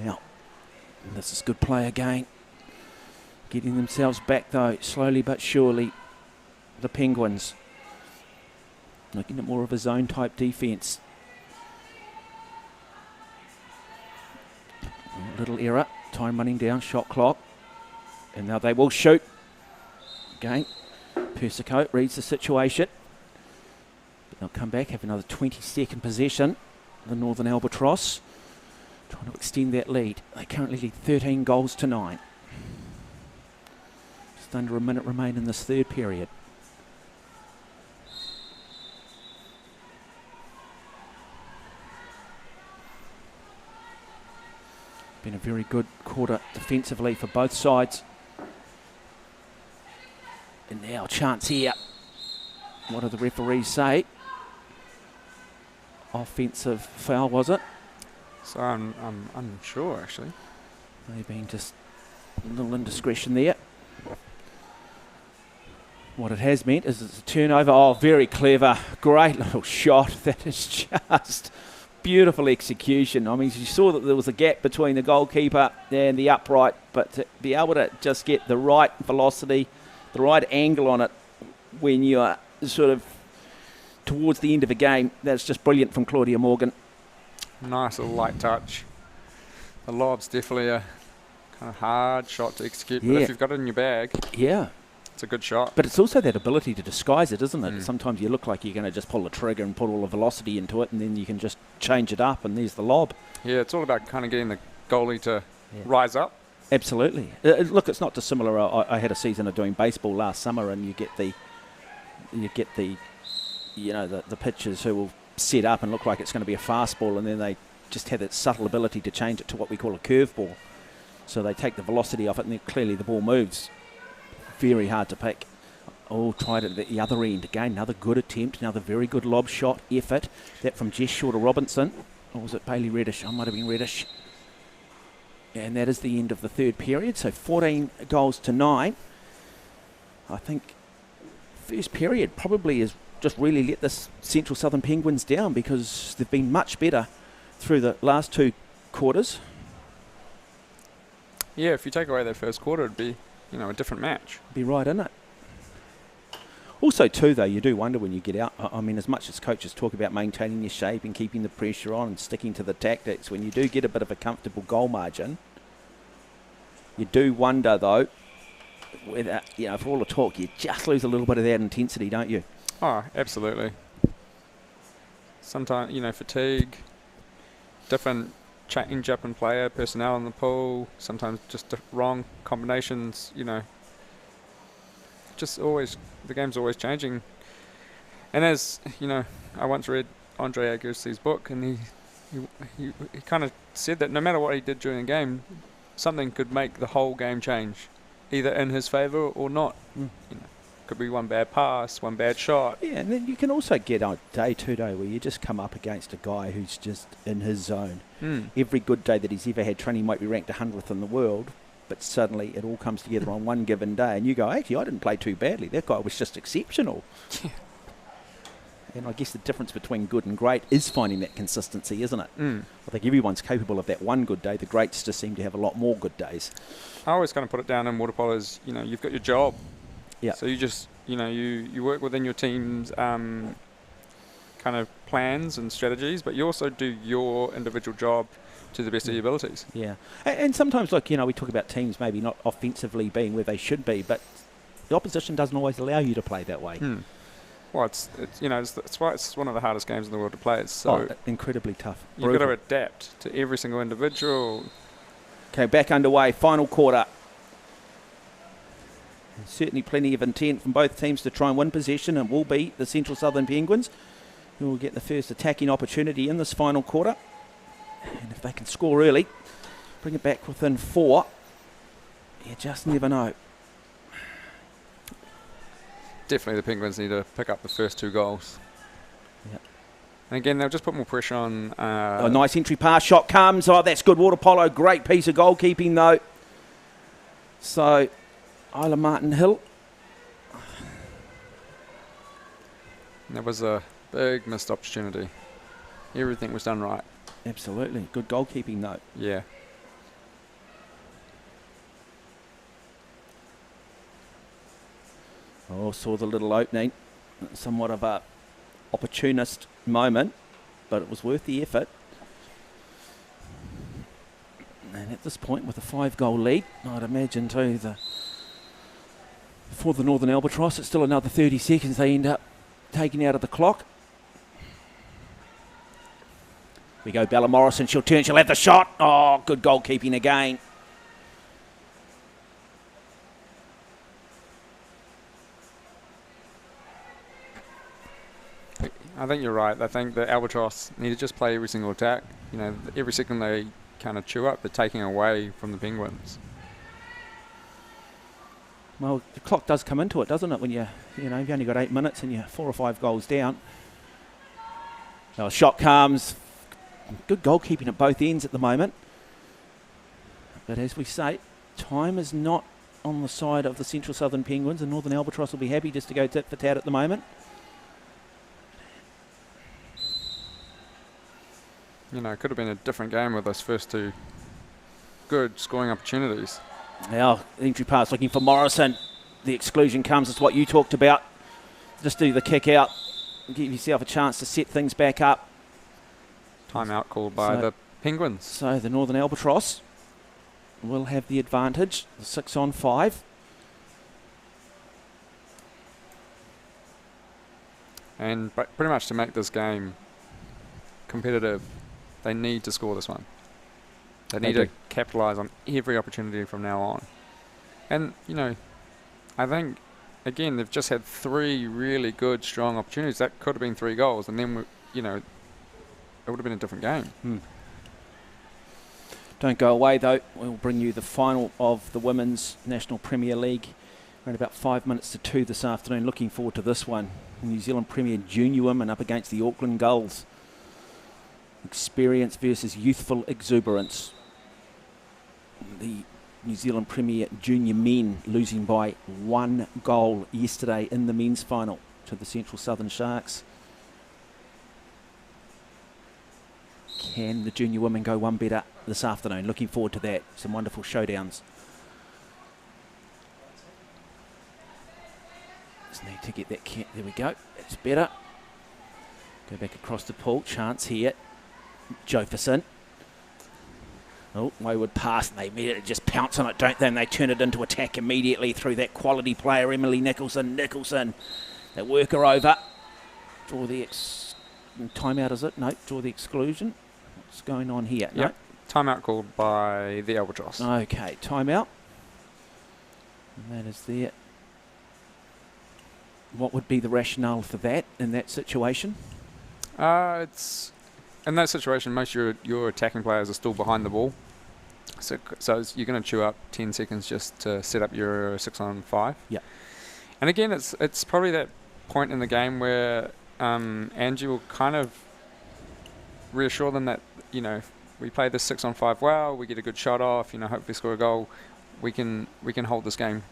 Now, this is good play again. Getting themselves back though, slowly but surely, the Penguins. Looking at more of a zone type defence. A little error, time running down, shot clock. And now they will shoot. Again, Persico reads the situation. But they'll come back, have another 20-second possession. The Northern Albatross trying to extend that lead. They currently lead 13 goals to 9. Just under a minute remain in this third period. Been a very good quarter defensively for both sides. And now chance here. What do the referees say? Offensive foul, was it? So I'm unsure actually. Maybe just a little indiscretion there. What it has meant is it's a turnover. Oh, very clever. Great little shot. That is just beautiful execution. I mean, you saw that there was a gap between the goalkeeper and the upright, but to be able to just get the right velocity, the right angle on it when you are sort of towards the end of a game, that's just brilliant from Claudia Morgan. Nice little light touch. The lob's definitely a kind of hard shot to execute, but if you've got it in your bag, yeah, it's a good shot. But it's also that ability to disguise it, isn't it? Sometimes you look like you're going to just pull the trigger and put all the velocity into it, and then you can just change it up, and there's the lob. Yeah, it's all about kind of getting the goalie to rise up. Absolutely. Look, it's not dissimilar. I had a season of doing baseball last summer, and you get the pitchers who will set up and look like it's going to be a fastball, and then they just have that subtle ability to change it to what we call a curveball. So they take the velocity off it, and then clearly the ball moves. Very hard to pick. Oh, tried it at the other end. Again, another good attempt, another very good lob shot effort. That from Jess Shorter Robinson. Or was it Bailey Reddish? I might have been Reddish. And that is the end of the third period. So 14 goals to 9. I think first period probably has just really let the Central Southern Penguins down, because they've been much better through the last two quarters. Yeah, if you take away that first quarter, it'd be, a different match. Be right in it. Also, too, though, you do wonder when you get out. I mean, as much as coaches talk about maintaining your shape and keeping the pressure on and sticking to the tactics, when you do get a bit of a comfortable goal margin, you do wonder, though, whether, for all the talk, you just lose a little bit of that intensity, don't you? Oh, absolutely. Sometimes, fatigue, different change up in player personnel in the pool, sometimes just the wrong combinations, just always, the game's always changing. And as, I once read Andre Agassi's book, and he kind of said that no matter what he did during the game, something could make the whole game change, either in his favour or not. Could be one bad pass, one bad shot. Yeah, and then you can also get on day where you just come up against a guy who's just in his zone. Every good day that he's ever had training might be ranked 100th in the world, but suddenly it all comes together on one given day, and you go, actually, I didn't play too badly. That guy was just exceptional. Yeah. And I guess the difference between good and great is finding that consistency, isn't it? I think everyone's capable of that one good day. The greats just seem to have a lot more good days. I always kind of put it down in water polo as, you've got your job. Yeah. So you just, you work within your team's kind of plans and strategies, but you also do your individual job to the best of your abilities. Yeah. And sometimes, we talk about teams maybe not offensively being where they should be, but the opposition doesn't always allow you to play that way. Well, it's that's why it's one of the hardest games in the world to play. It's so incredibly tough. You've got to adapt to every single individual. Okay, back underway, final quarter. Certainly plenty of intent from both teams to try and win possession, and will be the Central Southern Penguins who will get the first attacking opportunity in this final quarter. And if they can score early, bring it back within 4, you just never know. Definitely the Penguins need to pick up the first 2 goals. Yep. And again, they'll just put more pressure on... a nice entry pass, shot comes. Oh, that's good water polo. Great piece of goalkeeping, though. So, Isla Martin Hill. That was a big missed opportunity. Everything was done right. Absolutely. Good goalkeeping, though. Yeah. Oh, saw the little opening. Somewhat of a opportunist moment, but it was worth the effort. And at this point, with a 5-goal lead, I'd imagine too, for the Northern Albatross, it's still another 30 seconds they end up taking out of the clock. We go Bella Morrison, she'll turn, she'll have the shot. Oh, good goalkeeping again. I think you're right. I think the Albatross need to just play every single attack. Every second they kind of chew up, they're taking away from the Penguins. Well, the clock does come into it, doesn't it? When you've only got 8 minutes and you're 4 or 5 goals down. Oh, shot comes. Good goalkeeping at both ends at the moment. But as we say, time is not on the side of the Central Southern Penguins, and Northern Albatross will be happy just to go tit for tat at the moment. It could have been a different game with those first 2 good scoring opportunities. Now, entry pass looking for Morrison. The exclusion comes, it's what you talked about. Just do the kick out, give yourself a chance to set things back up. Timeout called by the Penguins. So the Northern Albatross will have the advantage, 6-on-5. And pretty much to make this game competitive, they need to score this one. They need to capitalise on every opportunity from now on. And, I think, again, they've just had 3 really good, strong opportunities. That could have been 3 goals, and then, it would have been a different game. Don't go away, though. We'll bring you the final of the Women's National Premier League. We're at about 5 minutes to 2 this afternoon. Looking forward to this one. New Zealand Premier Junior Women up against the Auckland Gulls. Experience versus youthful exuberance. the New Zealand Premier Junior men losing by 1 goal yesterday in the men's final to the Central Southern Sharks. Can the junior women go one better this afternoon? Looking forward to that. Some wonderful showdowns. Just need to get that. There we go. That's better. Go back across the pool. Chance here. Jofferson. Oh, wayward pass. And they immediately just pounce on it, don't they? And they turn it into attack immediately through that quality player, Emily Nicholson. They work her over. Draw the timeout, is it? No, draw the exclusion. What's going on here? Yep. No? Timeout called by the Albatross. Okay, timeout. And that is there. What would be the rationale for that in that situation? It's in that situation, most of your attacking players are still behind the ball. So you're going to chew up 10 seconds just to set up your 6-on-5. Yeah. And again, it's probably that point in the game where Angie will kind of reassure them that, if we play this 6-on-5 well, we get a good shot off, hopefully score a goal, we can hold this game,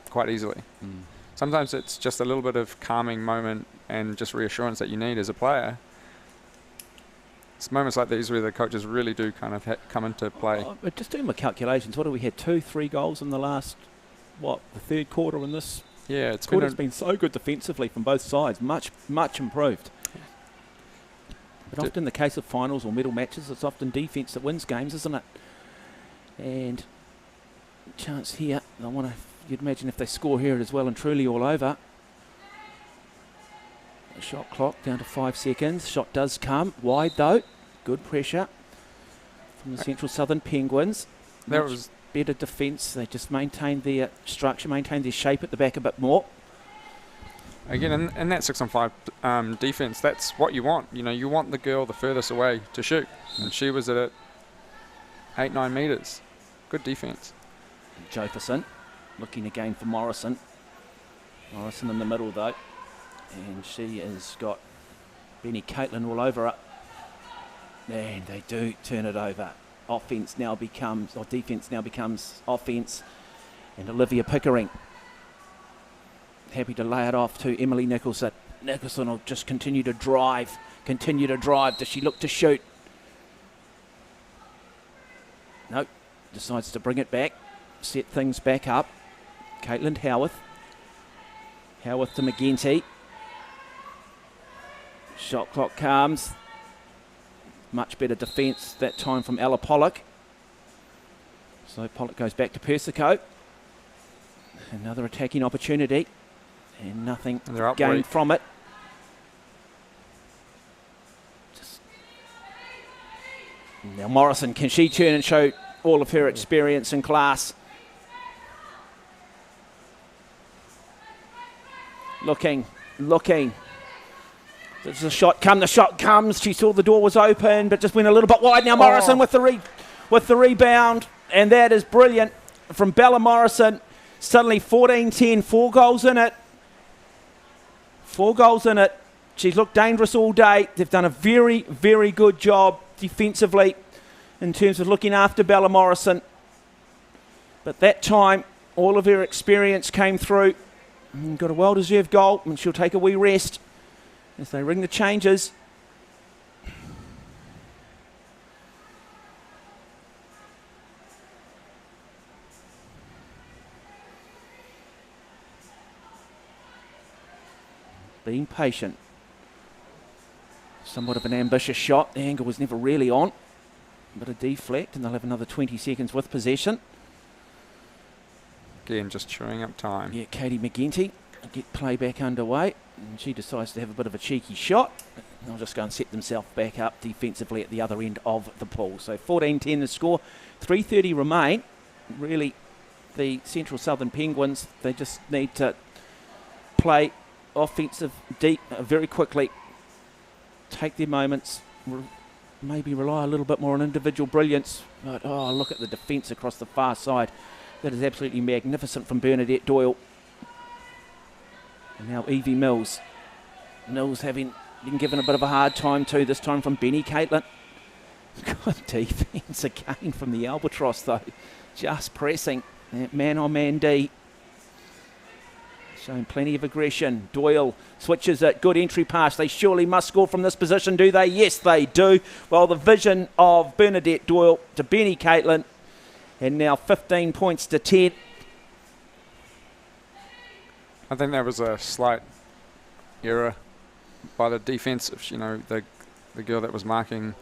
quite easily. Mm. Sometimes it's just a little bit of calming moment and just reassurance that you need as a player. It's moments like these where the coaches really do kind of come into play. But just doing my calculations, what do we had? 2-3 goals in the last, the third quarter in this? Yeah, it's been so good defensively from both sides, much improved. But often in the case of finals or medal matches, it's often defence that wins games, isn't it? And chance here. You'd imagine if they score here, it is well and truly all over. The shot clock down to 5 seconds. Shot does come wide though. Good pressure from the Central Southern Penguins. That was better defence. They just maintained their structure, maintained their shape at the back a bit more. Again, in that 6-on-5 defence, that's what you want. You want the girl the furthest away to shoot. And she was at 8-9 metres. Good defence. Jofferson looking again for Morrison. Morrison in the middle though. And she has got Benny Caitlin all over her. And they do turn it over. Defence now becomes offence. And Olivia Pickering happy to lay it off to Emily Nicholson. Nicholson will just continue to drive. Does she look to shoot? Nope. Decides to bring it back. Set things back up. Caitlin Howarth. Howarth to McGinty. Shot clock comes. Much better defence that time from Ella Pollock. So Pollock goes back to Persico. Another attacking opportunity. And nothing gained from it. Now Morrison, can she turn and show all of her experience and class? Looking. Does the shot come? The shot comes. She saw the door was open, but just went a little bit wide. Now Morrison with the rebound, and that is brilliant from Bella Morrison. Suddenly 14-10, 4 goals in it. 4 goals in it. She's looked dangerous all day. They've done a very, very good job defensively in terms of looking after Bella Morrison. But that time, all of her experience came through. And got a well-deserved goal, and she'll take a wee rest as they ring the changes. Being patient. Somewhat of an ambitious shot. The angle was never really on. But a deflect, and they'll have another 20 seconds with possession. Again, just chewing up time. Yeah, Katie McGinty get play back underway, and she decides to have a bit of a cheeky shot. They'll just go and set themselves back up defensively at the other end of the pool. So 14-10 the score, 3:30 remain. Really, the Central Southern Penguins, they just need to play offensive deep very quickly, take their moments, maybe rely a little bit more on individual brilliance. But look at the defence across the far side. That is absolutely magnificent from Bernadette Doyle. And now Evie Mills. Mills having been given a bit of a hard time too, this time from Benny Caitlin. Good defence again from the Albatross, though. Just pressing. That man-on-man D. Showing plenty of aggression. Doyle switches it. Good entry pass. They surely must score from this position, do they? Yes, they do. Well, the vision of Bernadette Doyle to Benny Caitlin. And now 15 points to 10. I think there was a slight error by the defence. The girl that was marking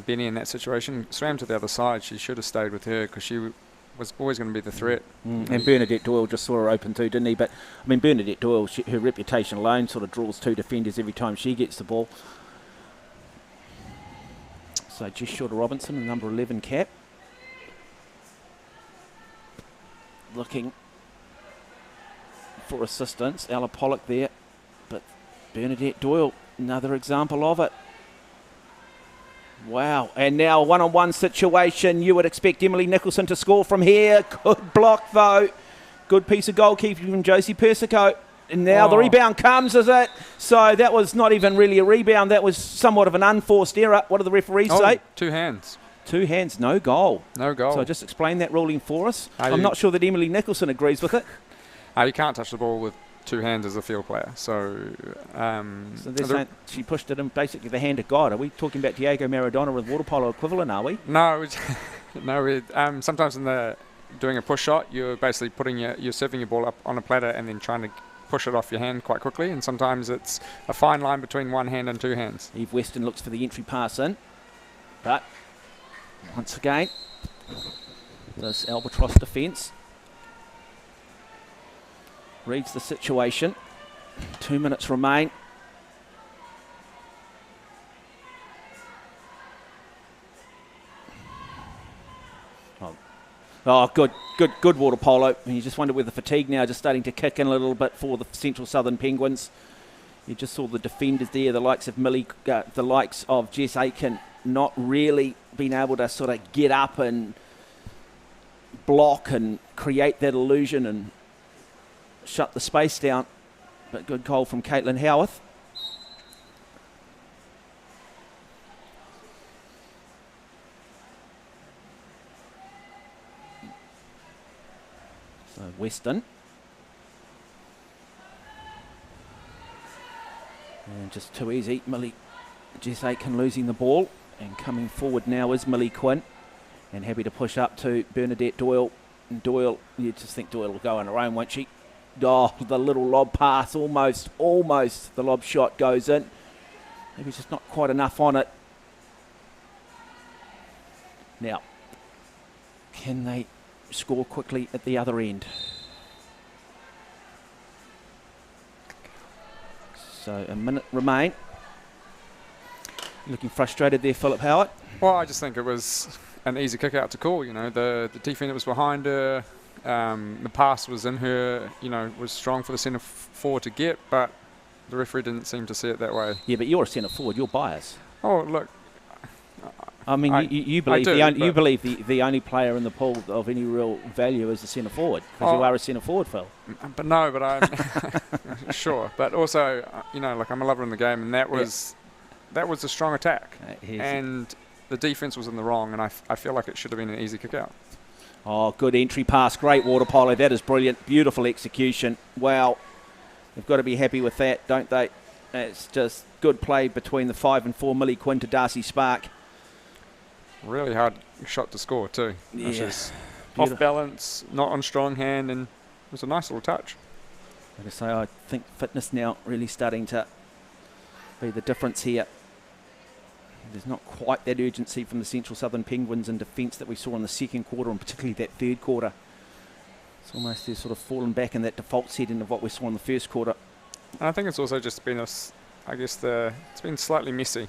Benny in that situation swam to the other side. She should have stayed with her because she was always going to be the threat. And Bernadette Doyle just saw her open too, didn't he? But, I mean, Bernadette Doyle, her reputation alone sort of draws 2 defenders every time she gets the ball. So just short of Robinson, the number 11 cap. Looking for assistance. Ella Pollock there. But Bernadette Doyle, another example of it. Wow. And now a one-on-one situation. You would expect Emily Nicholson to score from here. Good block, though. Good piece of goalkeeping from Josie Persico. And now the rebound comes, is it? So that was not even really a rebound. That was somewhat of an unforced error. What do the referees say? 2 hands. 2 hands, no goal. No goal. So just explain that ruling for us. I'm not sure that Emily Nicholson agrees with it. You can't touch the ball with 2 hands as a field player. So they're saying she pushed it in basically the hand of God. Are we talking about Diego Maradona with water polo equivalent, are we? No. Sometimes in doing a push shot, you're basically you're serving your ball up on a platter and then trying to push it off your hand quite quickly. And sometimes it's a fine line between 1 hand and 2 hands. Eve Weston looks for the entry pass in. But once again, this Albatross defence reads the situation. 2 minutes remain. Good water polo. And you just wonder whether the fatigue now just starting to kick in a little bit for the Central Southern Penguins. You just saw the defenders there, the likes of Millie, the likes of Jess Aiken, not really being able to sort of get up and block and create that illusion and shut the space down. But good goal from Caitlin Howarth. So Weston. And just too easy. Jess Aiken losing the ball. And coming forward now is Millie Quinn. And happy to push up to Bernadette Doyle. And Doyle, you just think Doyle will go on her own, won't she? Oh, the little lob pass, almost the lob shot goes in. Maybe just not quite enough on it. Now, can they score quickly at the other end? So a minute remain. Looking frustrated there, Philip Howard. Well, I just think it was an easy kick out to call. The defender was behind her. The pass was in her, was strong for the centre forward to get, but the referee didn't seem to see it that way. Yeah, but you're a centre forward. You're biased. Oh, look. I mean, you believe the only player in the pool of any real value is the centre forward, because you are a centre forward, Phil. But no, but I'm sure. But also, I'm a lover in the game, and that was a strong attack, and the defence was in the wrong, and I feel like it should have been an easy kick out. Oh, good entry pass. Great water polo. That is brilliant. Beautiful execution. Wow. They've got to be happy with that, don't they? It's just good play between the 5 and 4 Millie Quinn to Darcy Spark. Really hard shot to score too. Yeah. Off balance, not on strong hand, and it was a nice little touch. Like I say, I think fitness now really starting to be the difference here. There's not quite that urgency from the Central Southern Penguins in defence that we saw in the second quarter, and particularly that third quarter. It's almost they've sort of fallen back in that default setting of what we saw in the first quarter. And I think it's also just been it's been slightly messy.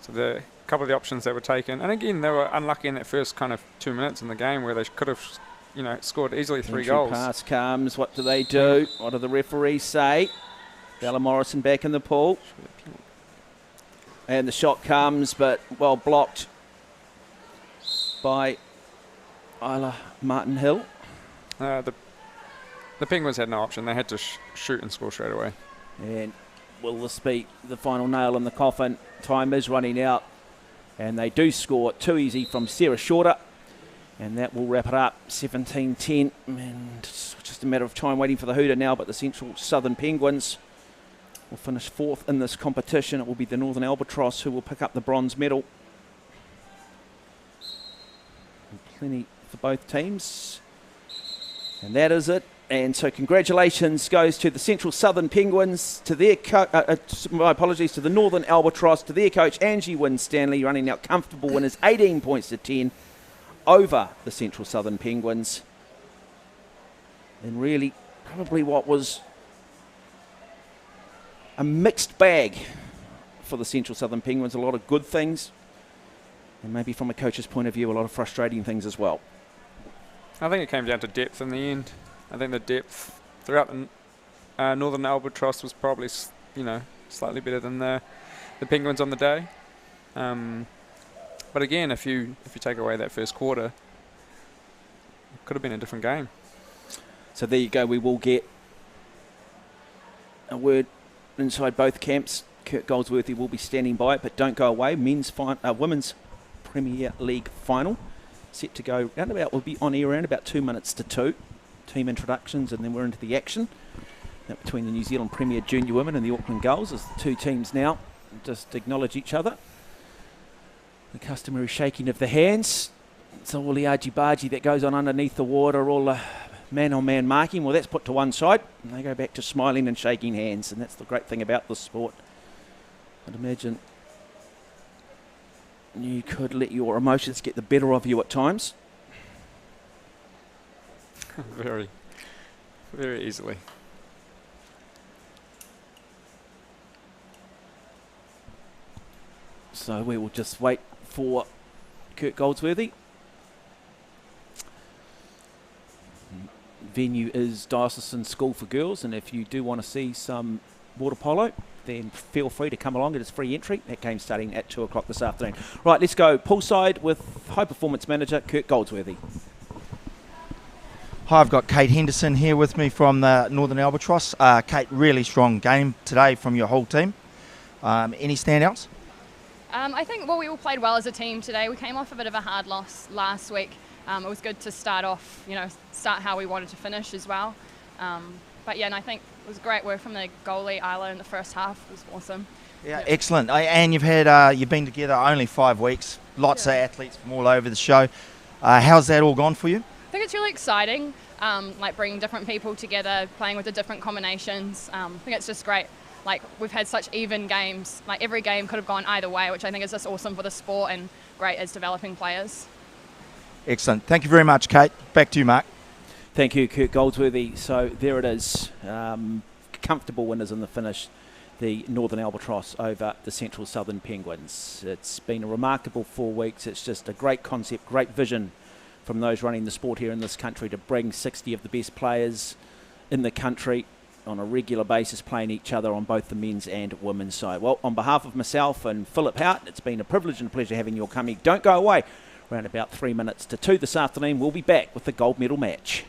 So the couple of the options that were taken, and again they were unlucky in that first kind of 2 minutes in the game where they could have, scored easily 3 goals. Pass comes. What do they do? What do the referees say? Bella Morrison back in the pool. And the shot comes, but well blocked by Isla Martin-Hill. The Penguins had no option. They had to shoot and score straight away. And will this be the final nail in the coffin? Time is running out. And they do score too easy from Sarah Shorter. And that will wrap it up, 17-10. And it's just a matter of time waiting for the hooter now, but the Central Southern Penguins will finish 4th in this competition. It will be the Northern Albatross who will pick up the bronze medal. And plenty for both teams. And that is it. And so congratulations goes to the Central Southern Penguins, to their my apologies, to the Northern Albatross, to their coach Angie Winstanley, running out comfortable winners 18 points to 10 over the Central Southern Penguins. And really probably what was a mixed bag for the Central Southern Penguins. A lot of good things, and maybe from a coach's point of view, a lot of frustrating things as well. I think it came down to depth in the end. I think the depth throughout the Northern Albatross was probably, slightly better than the Penguins on the day. But again, if you take away that first quarter, it could have been a different game. So there you go. We will get a word inside both camps. Kurt Goldsworthy will be standing by it, but don't go away. Women's Premier League final set to go round about. We'll be on air around about 2 minutes to 2. Team introductions, and then we're into the action. That between the New Zealand Premier Junior Women and the Auckland Girls, as the two teams now just acknowledge each other. The customary shaking of the hands. It's all the argy-bargy that goes on underneath the water, all the man-on-man marking. Well, that's put to one side, and they go back to smiling and shaking hands, and that's the great thing about this sport. I'd imagine you could let your emotions get the better of you at times. Very, very easily. So we will just wait for Kurt Goldsworthy. Venue is Diocesan School for Girls, and if you do want to see some water polo, then feel free to come along. It is free entry. That game's starting at 2 o'clock this afternoon. Right, let's go poolside with High Performance Manager Kurt Goldsworthy. Hi, I've got Kate Henderson here with me from the Northern Albatross. Kate, really strong game today from your whole team. Any standouts? I think we all played well as a team today. We came off a bit of a hard loss last week. It was good to start off, start how we wanted to finish as well. But yeah, and I think it was great work from the goalie, Isla, in the first half. It was awesome. Yeah, excellent. And you've been together only 5 weeks. Lots of athletes from all over the show. How's that all gone for you? I think it's really exciting, bringing different people together, playing with the different combinations. I think it's just great. We've had such even games. Every game could have gone either way, which I think is just awesome for the sport and great as developing players. Excellent. Thank you very much, Kate. Back to you, Mark. Thank you, Kurt Goldsworthy. So there it is. Comfortable winners in the finish. The Northern Albatross over the Central Southern Penguins. It's been a remarkable 4 weeks. It's just a great concept, great vision from those running the sport here in this country to bring 60 of the best players in the country on a regular basis playing each other on both the men's and women's side. Well, on behalf of myself and Philip Hout, it's been a privilege and a pleasure having your company. Don't go away. Around about 3 minutes to 2 this afternoon, we'll be back with the gold medal match.